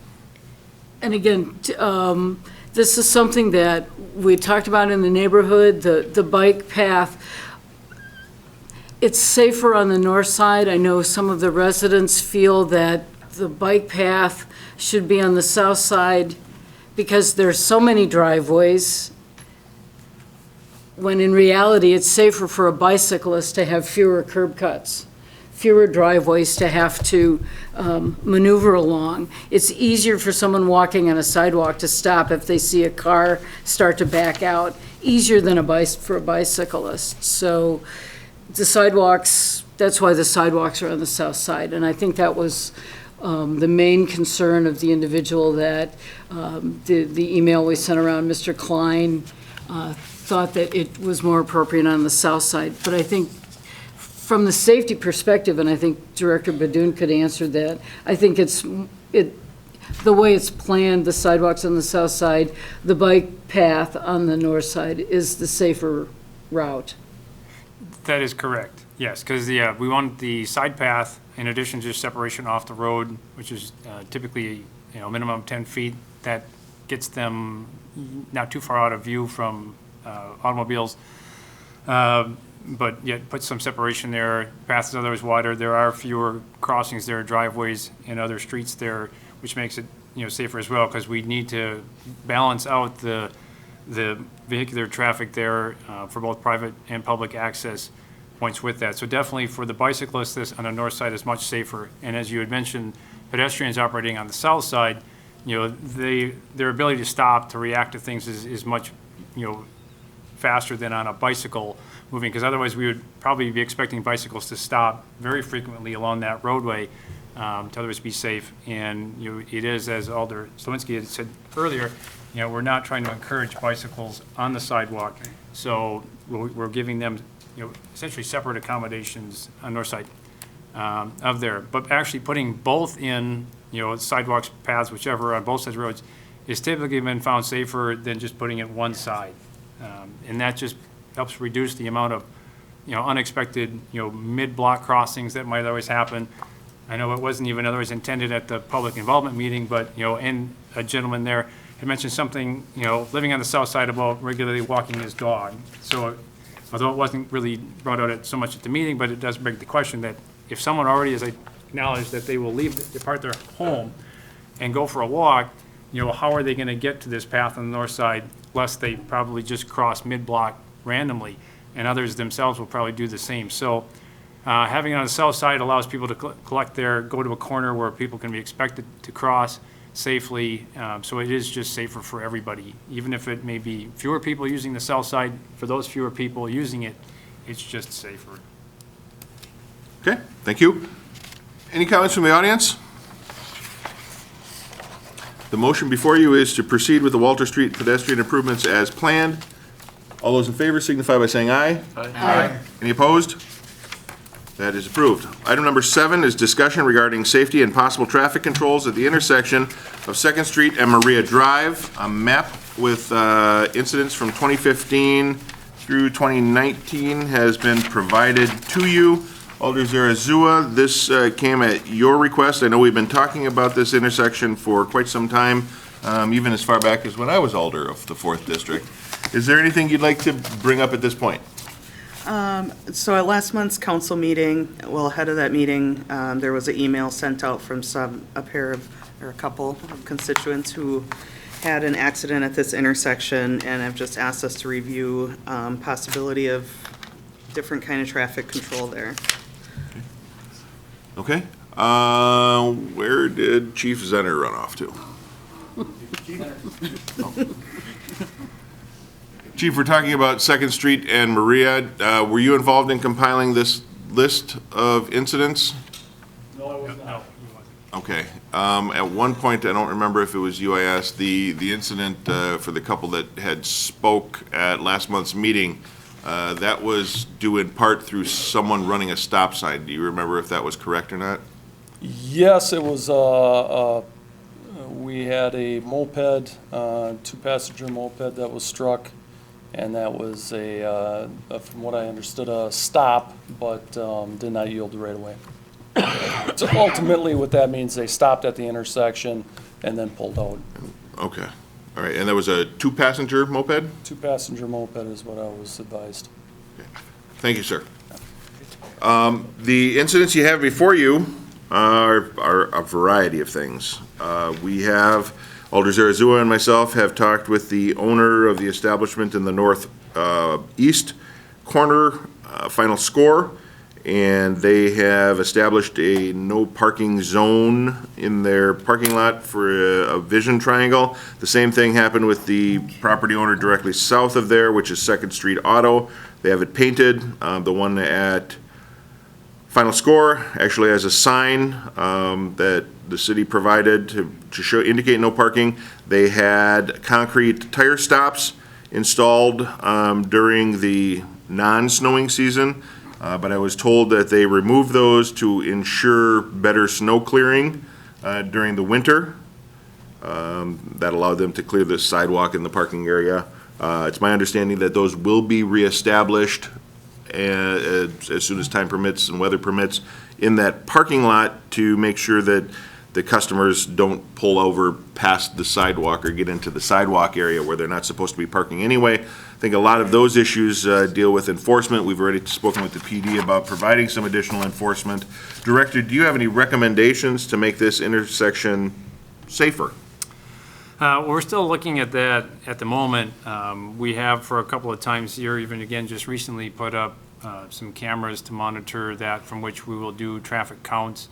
And again, this is something that we talked about in the neighborhood, the bike path. It's safer on the north side. I know some of the residents feel that the bike path should be on the south side because there's so many driveways, when in reality, it's safer for a bicyclist to have fewer curb cuts, fewer driveways to have to maneuver along. It's easier for someone walking on a sidewalk to stop if they see a car start to back out, easier than for a bicyclist. So the sidewalks, that's why the sidewalks are on the south side. And I think that was the main concern of the individual that the email we sent around, Mr. Klein, thought that it was more appropriate on the south side. But I think from the safety perspective, and I think Director Badoon could answer that, I think the way it's planned, the sidewalks on the south side, the bike path on the north side is the safer route. That is correct, yes, because we want the side path, in addition to separation off the road, which is typically, minimum of 10 feet, that gets them not too far out of view from automobiles, but yet put some separation there. Path is otherwise wider. There are fewer crossings there, driveways, and other streets there, which makes it safer as well, because we need to balance out the vehicular traffic there for both private and public access points with that. So definitely for the bicyclists, this on the north side is much safer. And as you had mentioned, pedestrians operating on the south side, their ability to stop, to react to things is much, faster than on a bicycle moving, because otherwise we would probably be expecting bicycles to stop very frequently along that roadway to otherwise be safe. And, it is, as Alder Slawinski had said earlier, we're not trying to encourage bicycles on the sidewalk. So we're giving them, essentially separate accommodations on north side of there. But actually putting both in, sidewalks, paths, whichever, on both sides of roads is typically been found safer than just putting it one side. And that just helps reduce the amount of, unexpected, mid-block crossings that might always happen. I know it wasn't even otherwise intended at the public involvement meeting, but, and a gentleman there had mentioned something, living on the south side about regularly walking his dog. So although it wasn't really brought out so much at the meeting, but it does beg the question that if someone already has acknowledged that they will depart their home and go for a walk, how are they going to get to this path on the north side, lest they probably just cross mid-block randomly, and others themselves will probably do the same. So having it on the south side allows people to go to a corner where people can be expected to cross safely. So it is just safer for everybody, even if it may be fewer people using the south side. For those fewer people using it, it's just safer. Okay, thank you. Any comments from the audience? The motion before you is to proceed with the Walter Street pedestrian improvements as planned. All those in favor signify by saying aye. Aye. Any opposed? That is approved. Item number 7 is discussion regarding safety and possible traffic controls at the intersection of 2nd Street and Maria Drive. A map with incidents from 2015 through 2019 has been provided to you. Alder Zarazua, this came at your request. I know we've been talking about this intersection for quite some time, even as far back as when I was alder of the 4th District. Is there anything you'd like to bring up at this point? So at last month's council meeting, well, ahead of that meeting, there was an email sent out from a couple of constituents who had an accident at this intersection, and have just asked us to review possibility of different kind of traffic control there. Okay. Where did Chief Zenner run off to? Chief, we're talking about 2nd Street and Maria. Were you involved in compiling this list of incidents? No, I was not. Okay. At one point, I don't remember if it was you I asked, the incident for the couple that had spoke at last month's meeting, that was due in part through someone running a stop sign. Do you remember if that was correct or not? Yes, it was, we had a moped, 2-passenger moped that was struck, and that was from what I understood, a stop, but did not yield right away. So ultimately, what that means, they stopped at the intersection and then pulled out. Okay. All right, and there was a 2-passenger moped? 2-passenger moped is what I was advised. Okay. Thank you, sir. The incidents you have before you are a variety of things. We have, Alder Zarazua and myself have talked with the owner of the establishment in the northeast corner, Final Score, and they have established a no parking zone in their parking lot for a vision triangle. The same thing happened with the property owner directly south of there, which is 2nd Street Auto. They have it painted. The one at Final Score actually has a sign that the city provided to show, indicate no parking. They had concrete tire stops installed during the non-snowing season. But I was told that they removed those to ensure better snow clearing during the winter. That allowed them to clear the sidewalk in the parking area. It's my understanding that those will be reestablished as soon as time permits and weather permits in that parking lot to make sure that the customers don't pull over past the sidewalk or get into the sidewalk area where they're not supposed to be parking anyway. I think a lot of those issues deal with enforcement. We've already spoken with the PD about providing some additional enforcement. Director, do you have any recommendations to make this intersection safer? We're still looking at that at the moment. We have for a couple of times here, even again just recently, put up some cameras to monitor that, from which we will do traffic counts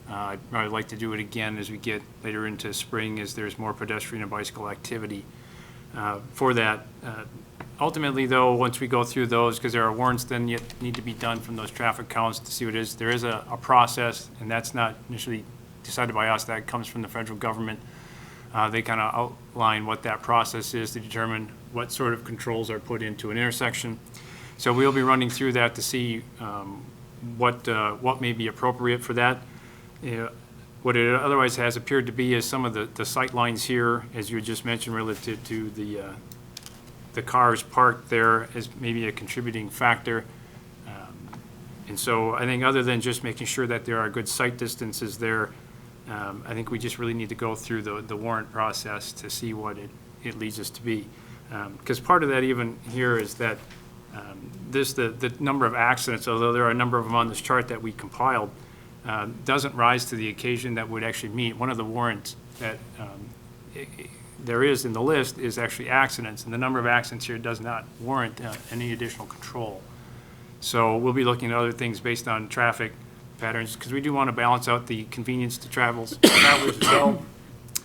I'd like to do it again as we get later into spring, as there's more pedestrian and bicycle activity for that. Ultimately, though, once we go through those, because there are warrants then yet need to be done from those traffic counts to see what it is, there is a process, and that's not initially decided by us, that comes from the federal government. They kind of outline what that process is to determine what sort of controls are put into an intersection. So we'll be running through that to see what may be appropriate for that. What it otherwise has appeared to be is some of the sight lines here, as you just mentioned, relative to the cars parked there as maybe a contributing factor. And so I think other than just making sure that there are good sight distances there, I think we just really need to go through the warrant process to see what it leads us to be. Because part of that even here is that the number of accidents, although there are a number of them on this chart that we compiled, doesn't rise to the occasion that would actually meet. One of the warrants that there is in the list is actually accidents, and the number of accidents here does not warrant any additional control. So we'll be looking at other things based on traffic patterns, because we do want to balance out the convenience to travelers as well.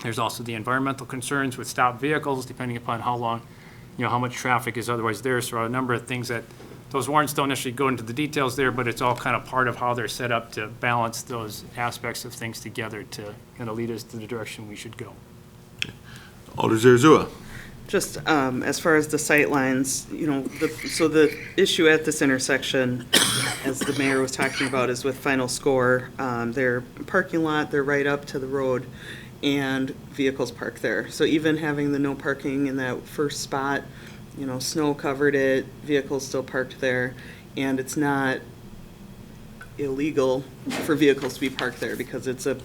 There's also the environmental concerns with stopped vehicles, depending upon how long, how much traffic is otherwise there. So a number of things that those warrants don't necessarily go into the details there, but it's all kind of part of how they're set up to balance those aspects of things together to kind of lead us to the direction we should go. Alder Zarzua. Just as far as the sight lines, so the issue at this intersection, as the mayor was talking about, is with final score. Their parking lot, they're right up to the road, and vehicles park there. So even having the no parking in that first spot, snow covered it, vehicles still parked there, and it's not illegal for vehicles to be parked there because it's a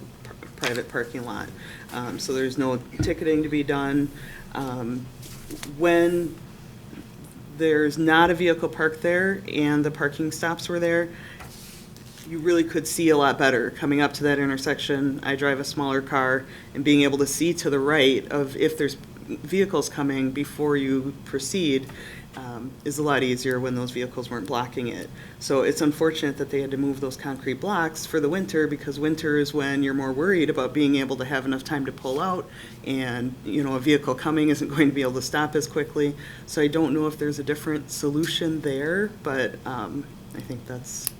private parking lot. So there's no ticketing to be done. When there's not a vehicle parked there and the parking stops were there, you really could see a lot better coming up to that intersection. I drive a smaller car, and being able to see to the right of if there's vehicles coming before you proceed is a lot easier when those vehicles weren't blocking it. So it's unfortunate that they had to move those concrete blocks for the winter, because winter is when you're more worried about being able to have enough time to pull out, and a vehicle coming isn't going to be able to stop as quickly. So I don't know if there's a different solution there, but I think that's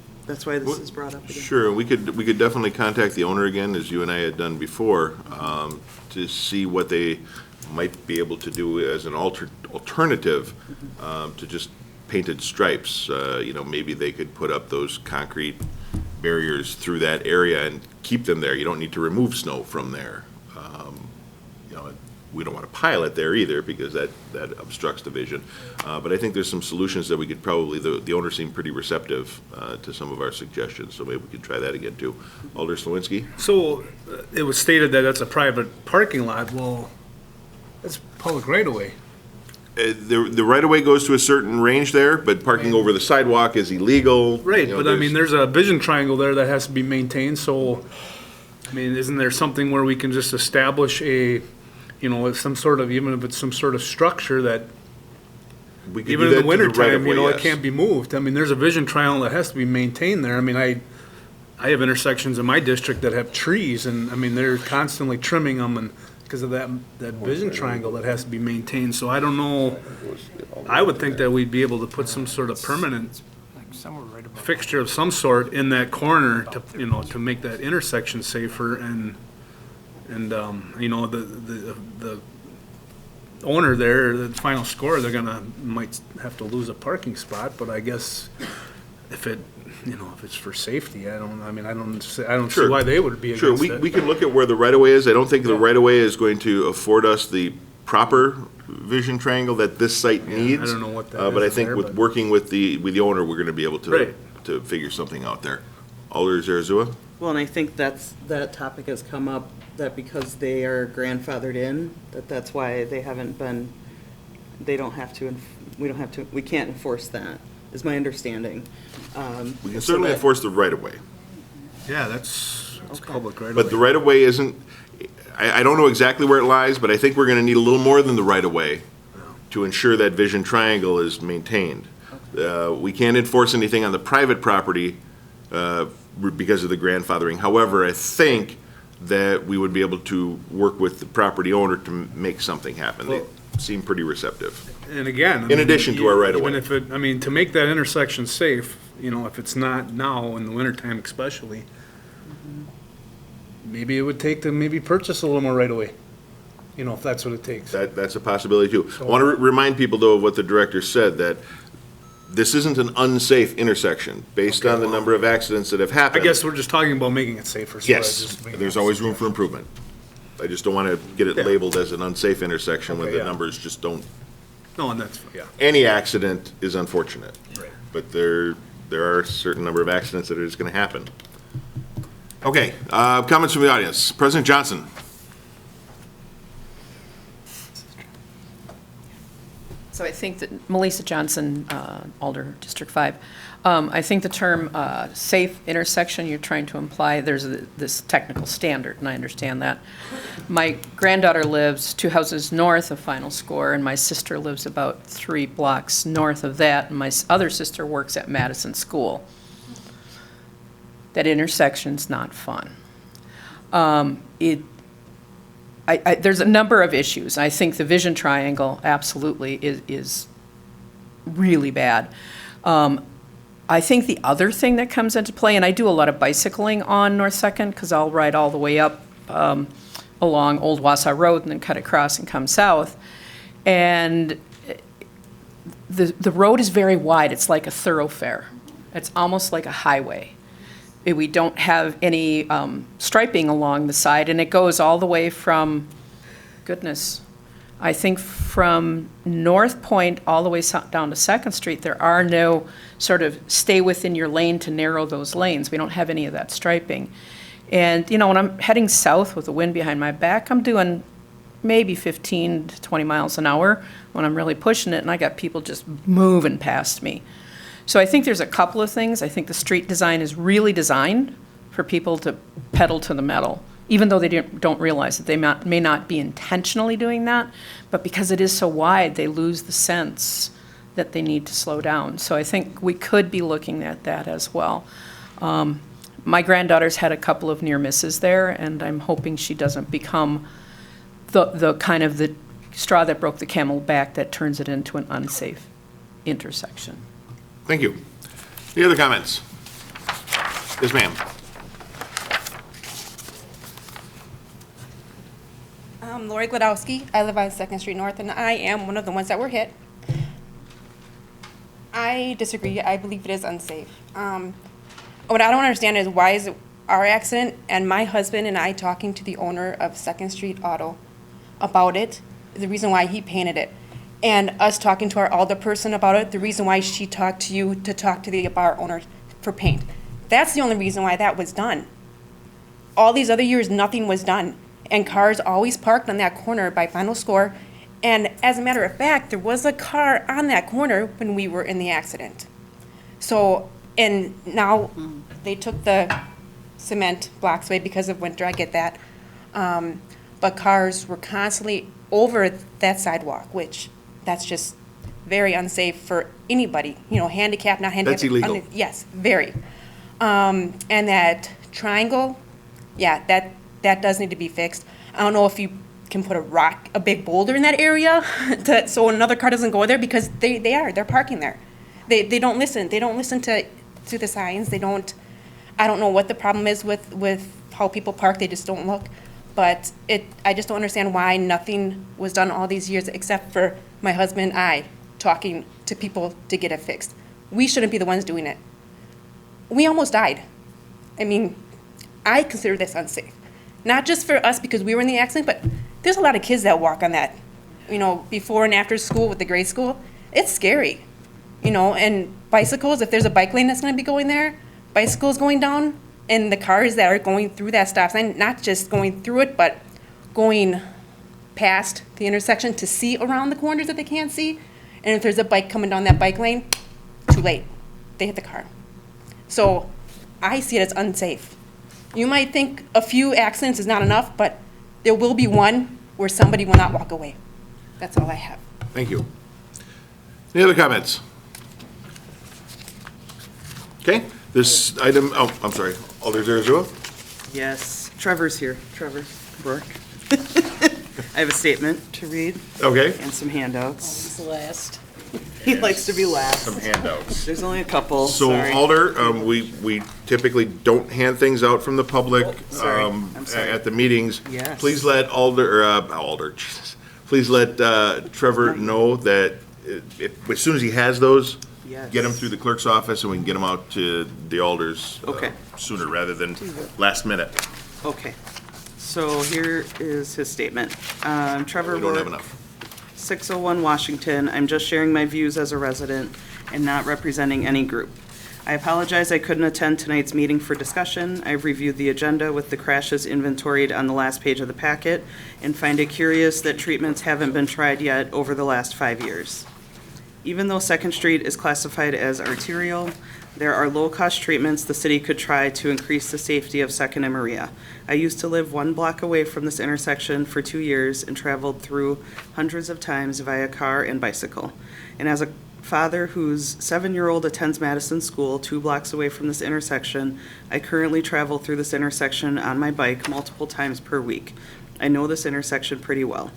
why this is brought up again. Sure, we could definitely contact the owner again, as you and I had done before, to see what they might be able to do as an alternative to just painted stripes. Maybe they could put up those concrete barriers through that area and keep them there. You don't need to remove snow from there. We don't want to pile it there either, because that obstructs the vision. But I think there's some solutions that we could probably, the owner seemed pretty receptive to some of our suggestions, so maybe we could try that again too. Alder Slawinski? So it was stated that that's a private parking lot. Well, that's public right-of-way. The right-of-way goes to a certain range there, but parking over the sidewalk is illegal. Right, but I mean, there's a vision triangle there that has to be maintained, so, I mean, isn't there something where we can just establish some sort of, even if it's some sort of structure that, even in the wintertime, it can't be moved. I mean, there's a vision triangle that has to be maintained there. I mean, I have intersections in my district that have trees, and, I mean, they're constantly trimming them, and because of that vision triangle that has to be maintained. So I don't know, I would think that we'd be able to put some sort of permanent fixture of some sort in that corner to make that intersection safer, and the owner there, the final score, might have to lose a parking spot, but I guess if it's for safety, I don't see why they would be against it. Sure, we can look at where the right-of-way is. I don't think the right-of-way is going to afford us the proper vision triangle that this site needs. I don't know what that is but I think there, with working with the owner, we're going to be able to figure something out there. Alder Zarzua? Well, and I think that topic has come up, that because they are grandfathered in, that's why they haven't been, we can't enforce that, is my understanding. We can certainly enforce the right-of-way. Yeah, that's public right-of-way. But the right-of-way isn't, I don't know exactly where it lies, but I think we're going to need a little more than the right-of-way to ensure that vision triangle is maintained. We can't enforce anything on the private property because of the grandfathering. However, I think that we would be able to work with the property owner to make something happen. They seem pretty receptive. And again, I In mean, addition to our right of way. even if it, I mean, to make that intersection safe, you know, if it's not now, in the wintertime especially, maybe it would take to maybe purchase a little more right of way, you know, if that's what it takes. That's a possibility too. I want to remind people though of what the director said, that this isn't an unsafe intersection based on the number of accidents that have I happened. guess we're just talking about making it safer. So I Yes, just think there's that's- always room for improvement. I just don't want to get it labeled as an unsafe intersection when the numbers just don't. No, and that's, yeah. Any accident is unfortunate. Right. But there are a certain number of accidents that are just going to happen. Okay, comments from the audience. President Johnson. So I think that Melissa Johnson, Alder, District 5, I think the term safe intersection, you're trying to imply there's this technical standard, and I understand that. My granddaughter lives 2 houses north of Final Score, and my sister lives about 3 blocks north of that, and my other sister works at Madison School. That intersection's not fun. There's a number of issues. I think the vision triangle absolutely is really bad. I think the other thing that comes into play, and I do a lot of bicycling on North 2nd because I'll ride all the way up along Old Wausau Road and then cut across and come south. And the road is very wide. It's like a thoroughfare. It's almost like a highway. We don't have any striping along the side, and it goes all the way from, goodness, I think from North Point all the way down to 2nd Street, there are no sort of stay within your lane to narrow those lanes. We don't have any of that striping. And, you know, when I'm heading south with the wind behind my back, I'm doing maybe 15 to 20 miles an hour when I'm really pushing it, and I got people just moving past me. So I think there's a couple of things. I think the street design is really designed for people to pedal to the metal, even though they don't realize that they may not be intentionally doing that, but because it is so wide, they lose the sense that they need to slow down. So I think we could be looking at that as well. My granddaughter's had a couple of near misses there, and I'm hoping she doesn't become the kind of the straw that broke the camel back that turns it into an unsafe intersection. Thank you. Any other comments? Yes, ma'am. I'm Lori Gladowski. I live on 2nd Street North, and I am one of the ones that were hit. I disagree. I believe it is unsafe. What I don't understand is why is it our accident and my husband and I talking to the owner of 2nd Street Auto about it, the reason why he painted it, and us talking to our alderperson about it, the reason why she talked to you to talk to the bar owner for paint. That's the only reason why that was done. All these other years, nothing was done, and cars always parked on that corner by Final Score, and as a matter of fact, there was a car on that corner when we were in the accident. So, and now they took the cement blocks away because of winter, I get that. But cars were constantly over that sidewalk, which that's just very unsafe for anybody, you know, handicapped, not handicapped. That's illegal. Yes, very. And that triangle, yeah, that does need to be fixed. I don't know if you can put a big boulder in that area so another car doesn't go there, because they're parking there. They don't listen. They don't listen to the signs. They don't, I don't know what the problem is with how people park. They just don't look. But I just don't understand why nothing was done all these years except for my husband and I talking to people to get it fixed. We shouldn't be the ones doing it. We almost died. I mean, I consider this unsafe. Not just for us because we were in the accident, but there's a lot of kids that walk on that, you know, before and after school with the grade school. It's scary, you know, and bicycles, if there's a bike lane that's going to be going there, bicycles going down, and the cars that are going through that stop sign, not just going through it, but going past the intersection to see around the corners that they can't see. And if there's a bike coming down that bike lane, too late. They hit the car. So I see it as unsafe. You might think a few accidents is not enough, but there will be one where somebody will not walk away. That's all I have. Thank you. Any other comments? Okay, This item, oh, I'm sorry, Alder Zarazua? Yes, Trevor's here. Trevor Burke. I have a statement to read. Okay. And some handouts. He's last. He likes to be last. Some handouts. There's only a couple, So sorry. Alder, we typically don't hand things out from the public sorry. I'm sorry. at the meetings. Yes. Please let Alder, Jesus. Please let Trevor know that as soon as he has those, Yes. get them through the clerk's office and we can get them out to the alders Okay. sooner rather than last minute. Okay. So here is his statement. Trevor We don't have Rourke, enough. 601 Washington. I'm just sharing my views as a resident and not representing any group. I apologize I couldn't attend tonight's meeting for discussion. I've reviewed the agenda with the crashes inventoried on the last page of the packet and find it curious that treatments haven't been tried yet over the last 5 years. Even though Second Street is classified as arterial, there are low-cost treatments the city could try to increase the safety of Second and Maria. I used to live 1 block away from this intersection for 2 years and traveled through hundreds of times via car and bicycle. And as a father whose 7-year-old attends Madison School 2 blocks away from this intersection, I currently travel through this intersection on my bike multiple times per week. I know this intersection pretty well.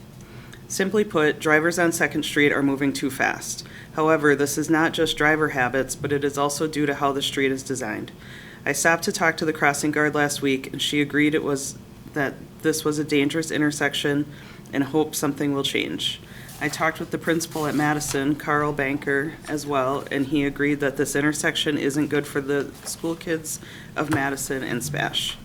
Simply put, drivers on Second Street are moving too fast. However, this is not just driver habits, but it is also due to how the street is designed. I stopped to talk to the crossing guard last week, and she agreed that this was a dangerous intersection and hoped something will change. I talked with the principal at Madison, Carl Banker, as well, and he agreed that this intersection isn't good for the school kids of Madison and Spash.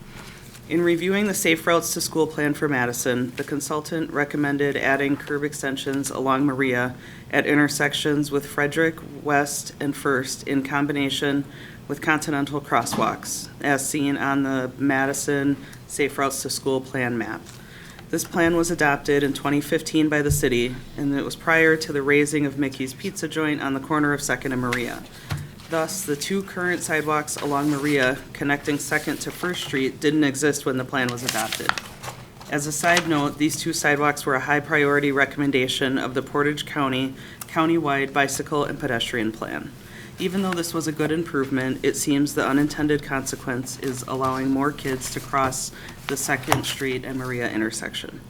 In reviewing the Safe Routes to School plan for Madison, the consultant recommended adding curb extensions along Maria at intersections with Frederick, West, and First in combination with continental crosswalks, as seen on the Madison Safe Routes to School plan map. This plan was adopted in 2015 by the city, and it was prior to the raising of Mickey's Pizza Joint on the corner of Second and Maria. Thus, the 2 current sidewalks along Maria connecting Second to First Street didn't exist when the plan was adopted. As a side note, these 2 sidewalks were a high priority recommendation of the Portage County countywide bicycle and pedestrian plan. Even though this was a good improvement, it seems the unintended consequence is allowing more kids to cross the Second Street and Maria intersection.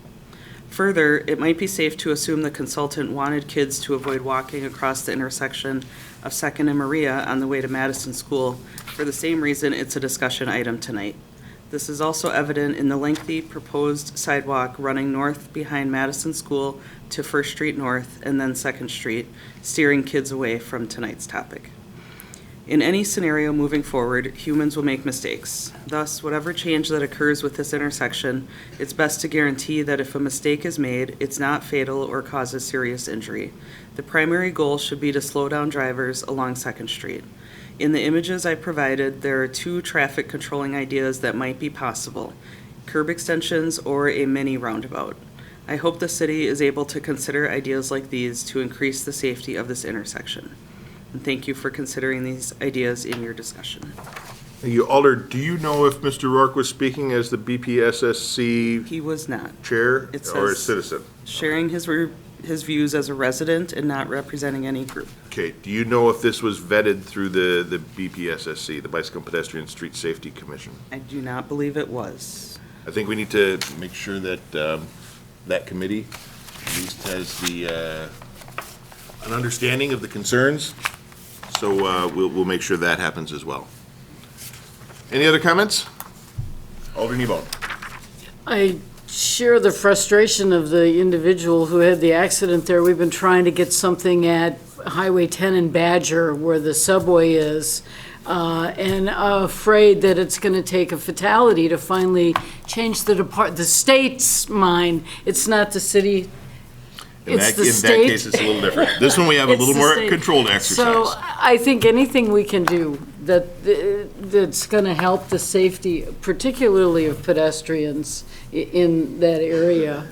Further, it might be safe to assume the consultant wanted kids to avoid walking across the intersection of Second and Maria on the way to Madison School for the same reason it's a discussion item tonight. This is also evident in the lengthy proposed sidewalk running north behind Madison School to First Street North and then Second Street, steering kids away from tonight's topic. In any scenario moving forward, humans will make mistakes. Thus, whatever change that occurs with this intersection, it's best to guarantee that if a mistake is made, it's not fatal or causes serious injury. The primary goal should be to slow down drivers along Second Street. In the images I provided, there are 2 traffic controlling ideas that might be possible: curb extensions or a mini roundabout. I hope the city is able to consider ideas like these to increase the safety of this intersection. And thank you for considering these ideas in your discussion. Thank you. Alder, do you know if Mr. Rourke was speaking as the BPSSC? He was not. Chair It or a says citizen? Sharing his views as a resident and not representing any group. Okay, do you know if this was vetted through the BPSSC, the Bicycle Pedestrian Street Safety Commission? I do not believe it was. I think we need to make sure that that committee at least has an understanding of the concerns. So we'll make sure that happens as well. Any other comments? Alder Nebone. I share the frustration of the individual who had the accident there. We've been trying to get something at Highway 10 in Badger where the subway is, and afraid that it's going to take a fatality to finally change the state's mind. It's not the city. In that case, it's a little different. This one, we have a little more controlled exercise. So I think anything we can do that's going to help the safety, particularly of pedestrians in that area,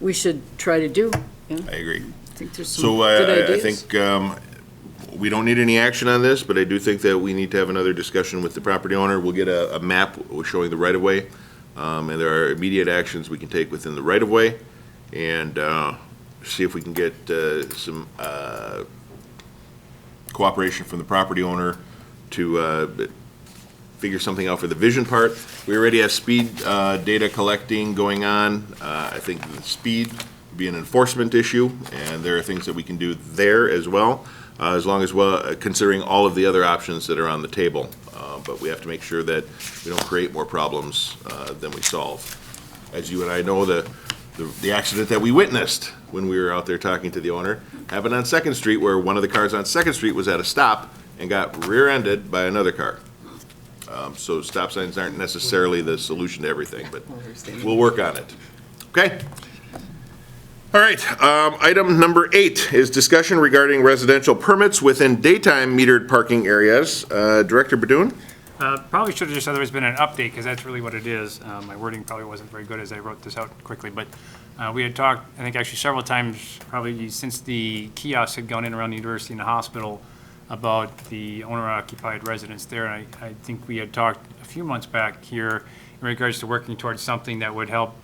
we should try to do. Yeah? I agree. I think there's some good ideas. I think we don't need any action on this, but I do think that we need to have another discussion with the property owner. We'll get a map showing the right-of-way, and there are immediate actions we can take within the right-of-way, and see if we can get some cooperation from the property owner to figure something out for the vision part. We already have speed data collecting going on. I think the speed would be an enforcement issue, and there are things that we can do there as well, as long as considering all of the other options that are on the table. But we have to make sure that we don't create more problems than we solve. As you and I know, the accident that we witnessed when we were out there talking to the owner happened on 2nd Street, where one of the cars on 2nd Street was at a stop and got rear-ended by another car. So stop signs aren't necessarily the solution to everything, but we'll work on it. Okay? All right, item number 8 is discussion regarding residential permits within daytime metered parking areas. Director Badoon? Probably should have just otherwise been an update, because that's really what it is. My wording probably wasn't very good as I wrote this out quickly, but we had talked, I think actually several times, probably since the kiosk had gone in around the university and the hospital, about the owner-occupied residence there. And I think we had talked a few months back here in regards to working towards something that would help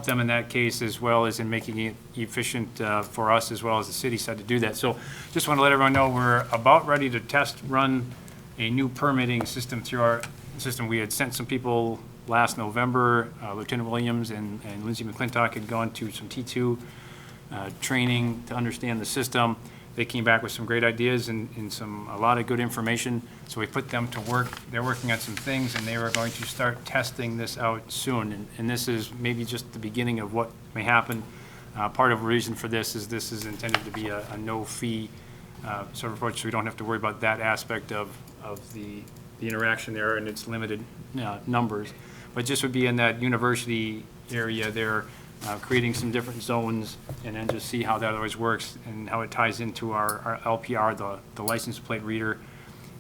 them in that case, as well as in making it efficient for us, as well as the city side to do that. So just want to let everyone know we're about ready to test run a new permitting system through our system. We had sent some people last November. Lieutenant Williams and Lindsay McClintock had gone to some T2 training to understand the system. They came back with some great ideas and a lot of good information. So we put them to work. They're working on some things, and they were going to start testing this out soon. And this is maybe just the beginning of what may happen. Part of the reason for this is intended to be a no-fee sort of approach, so we don't have to worry about that aspect of the interaction there and its limited numbers. But just would be in that university area there, creating some different zones, and then just see how that always works and how it ties into our LPR, the license plate reader,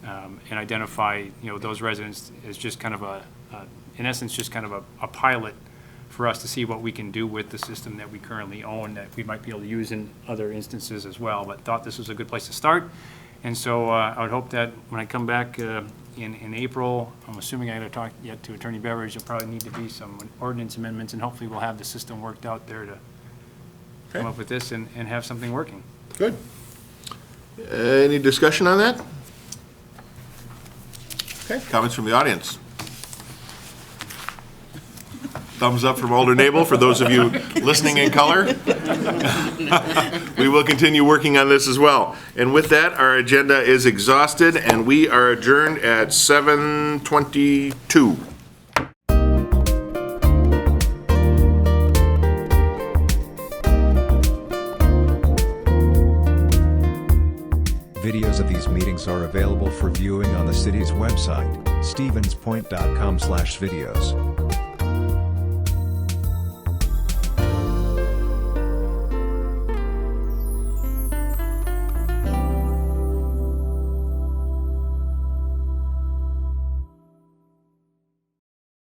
and identify those residents as just kind of in essence, just kind of a pilot for us to see what we can do with the system that we currently own that we might be able to use in other instances as well. But thought this was a good place to start. And so I would hope that when I come back in April, I'm assuming I got to talk yet to Attorney Beveridge, there'll probably need to be some ordinance amendments, and hopefully we'll have the system worked out there to come up with this and have something working. Good. Any discussion on that? Okay, comments from the audience? Thumbs up from Alder Nabel for those of you listening in color. We will continue working on this as well. And with that, our agenda is exhausted, and we are adjourned at 7:22. Videos of these meetings are available for viewing on the city's website, stevenspoint.com/videos.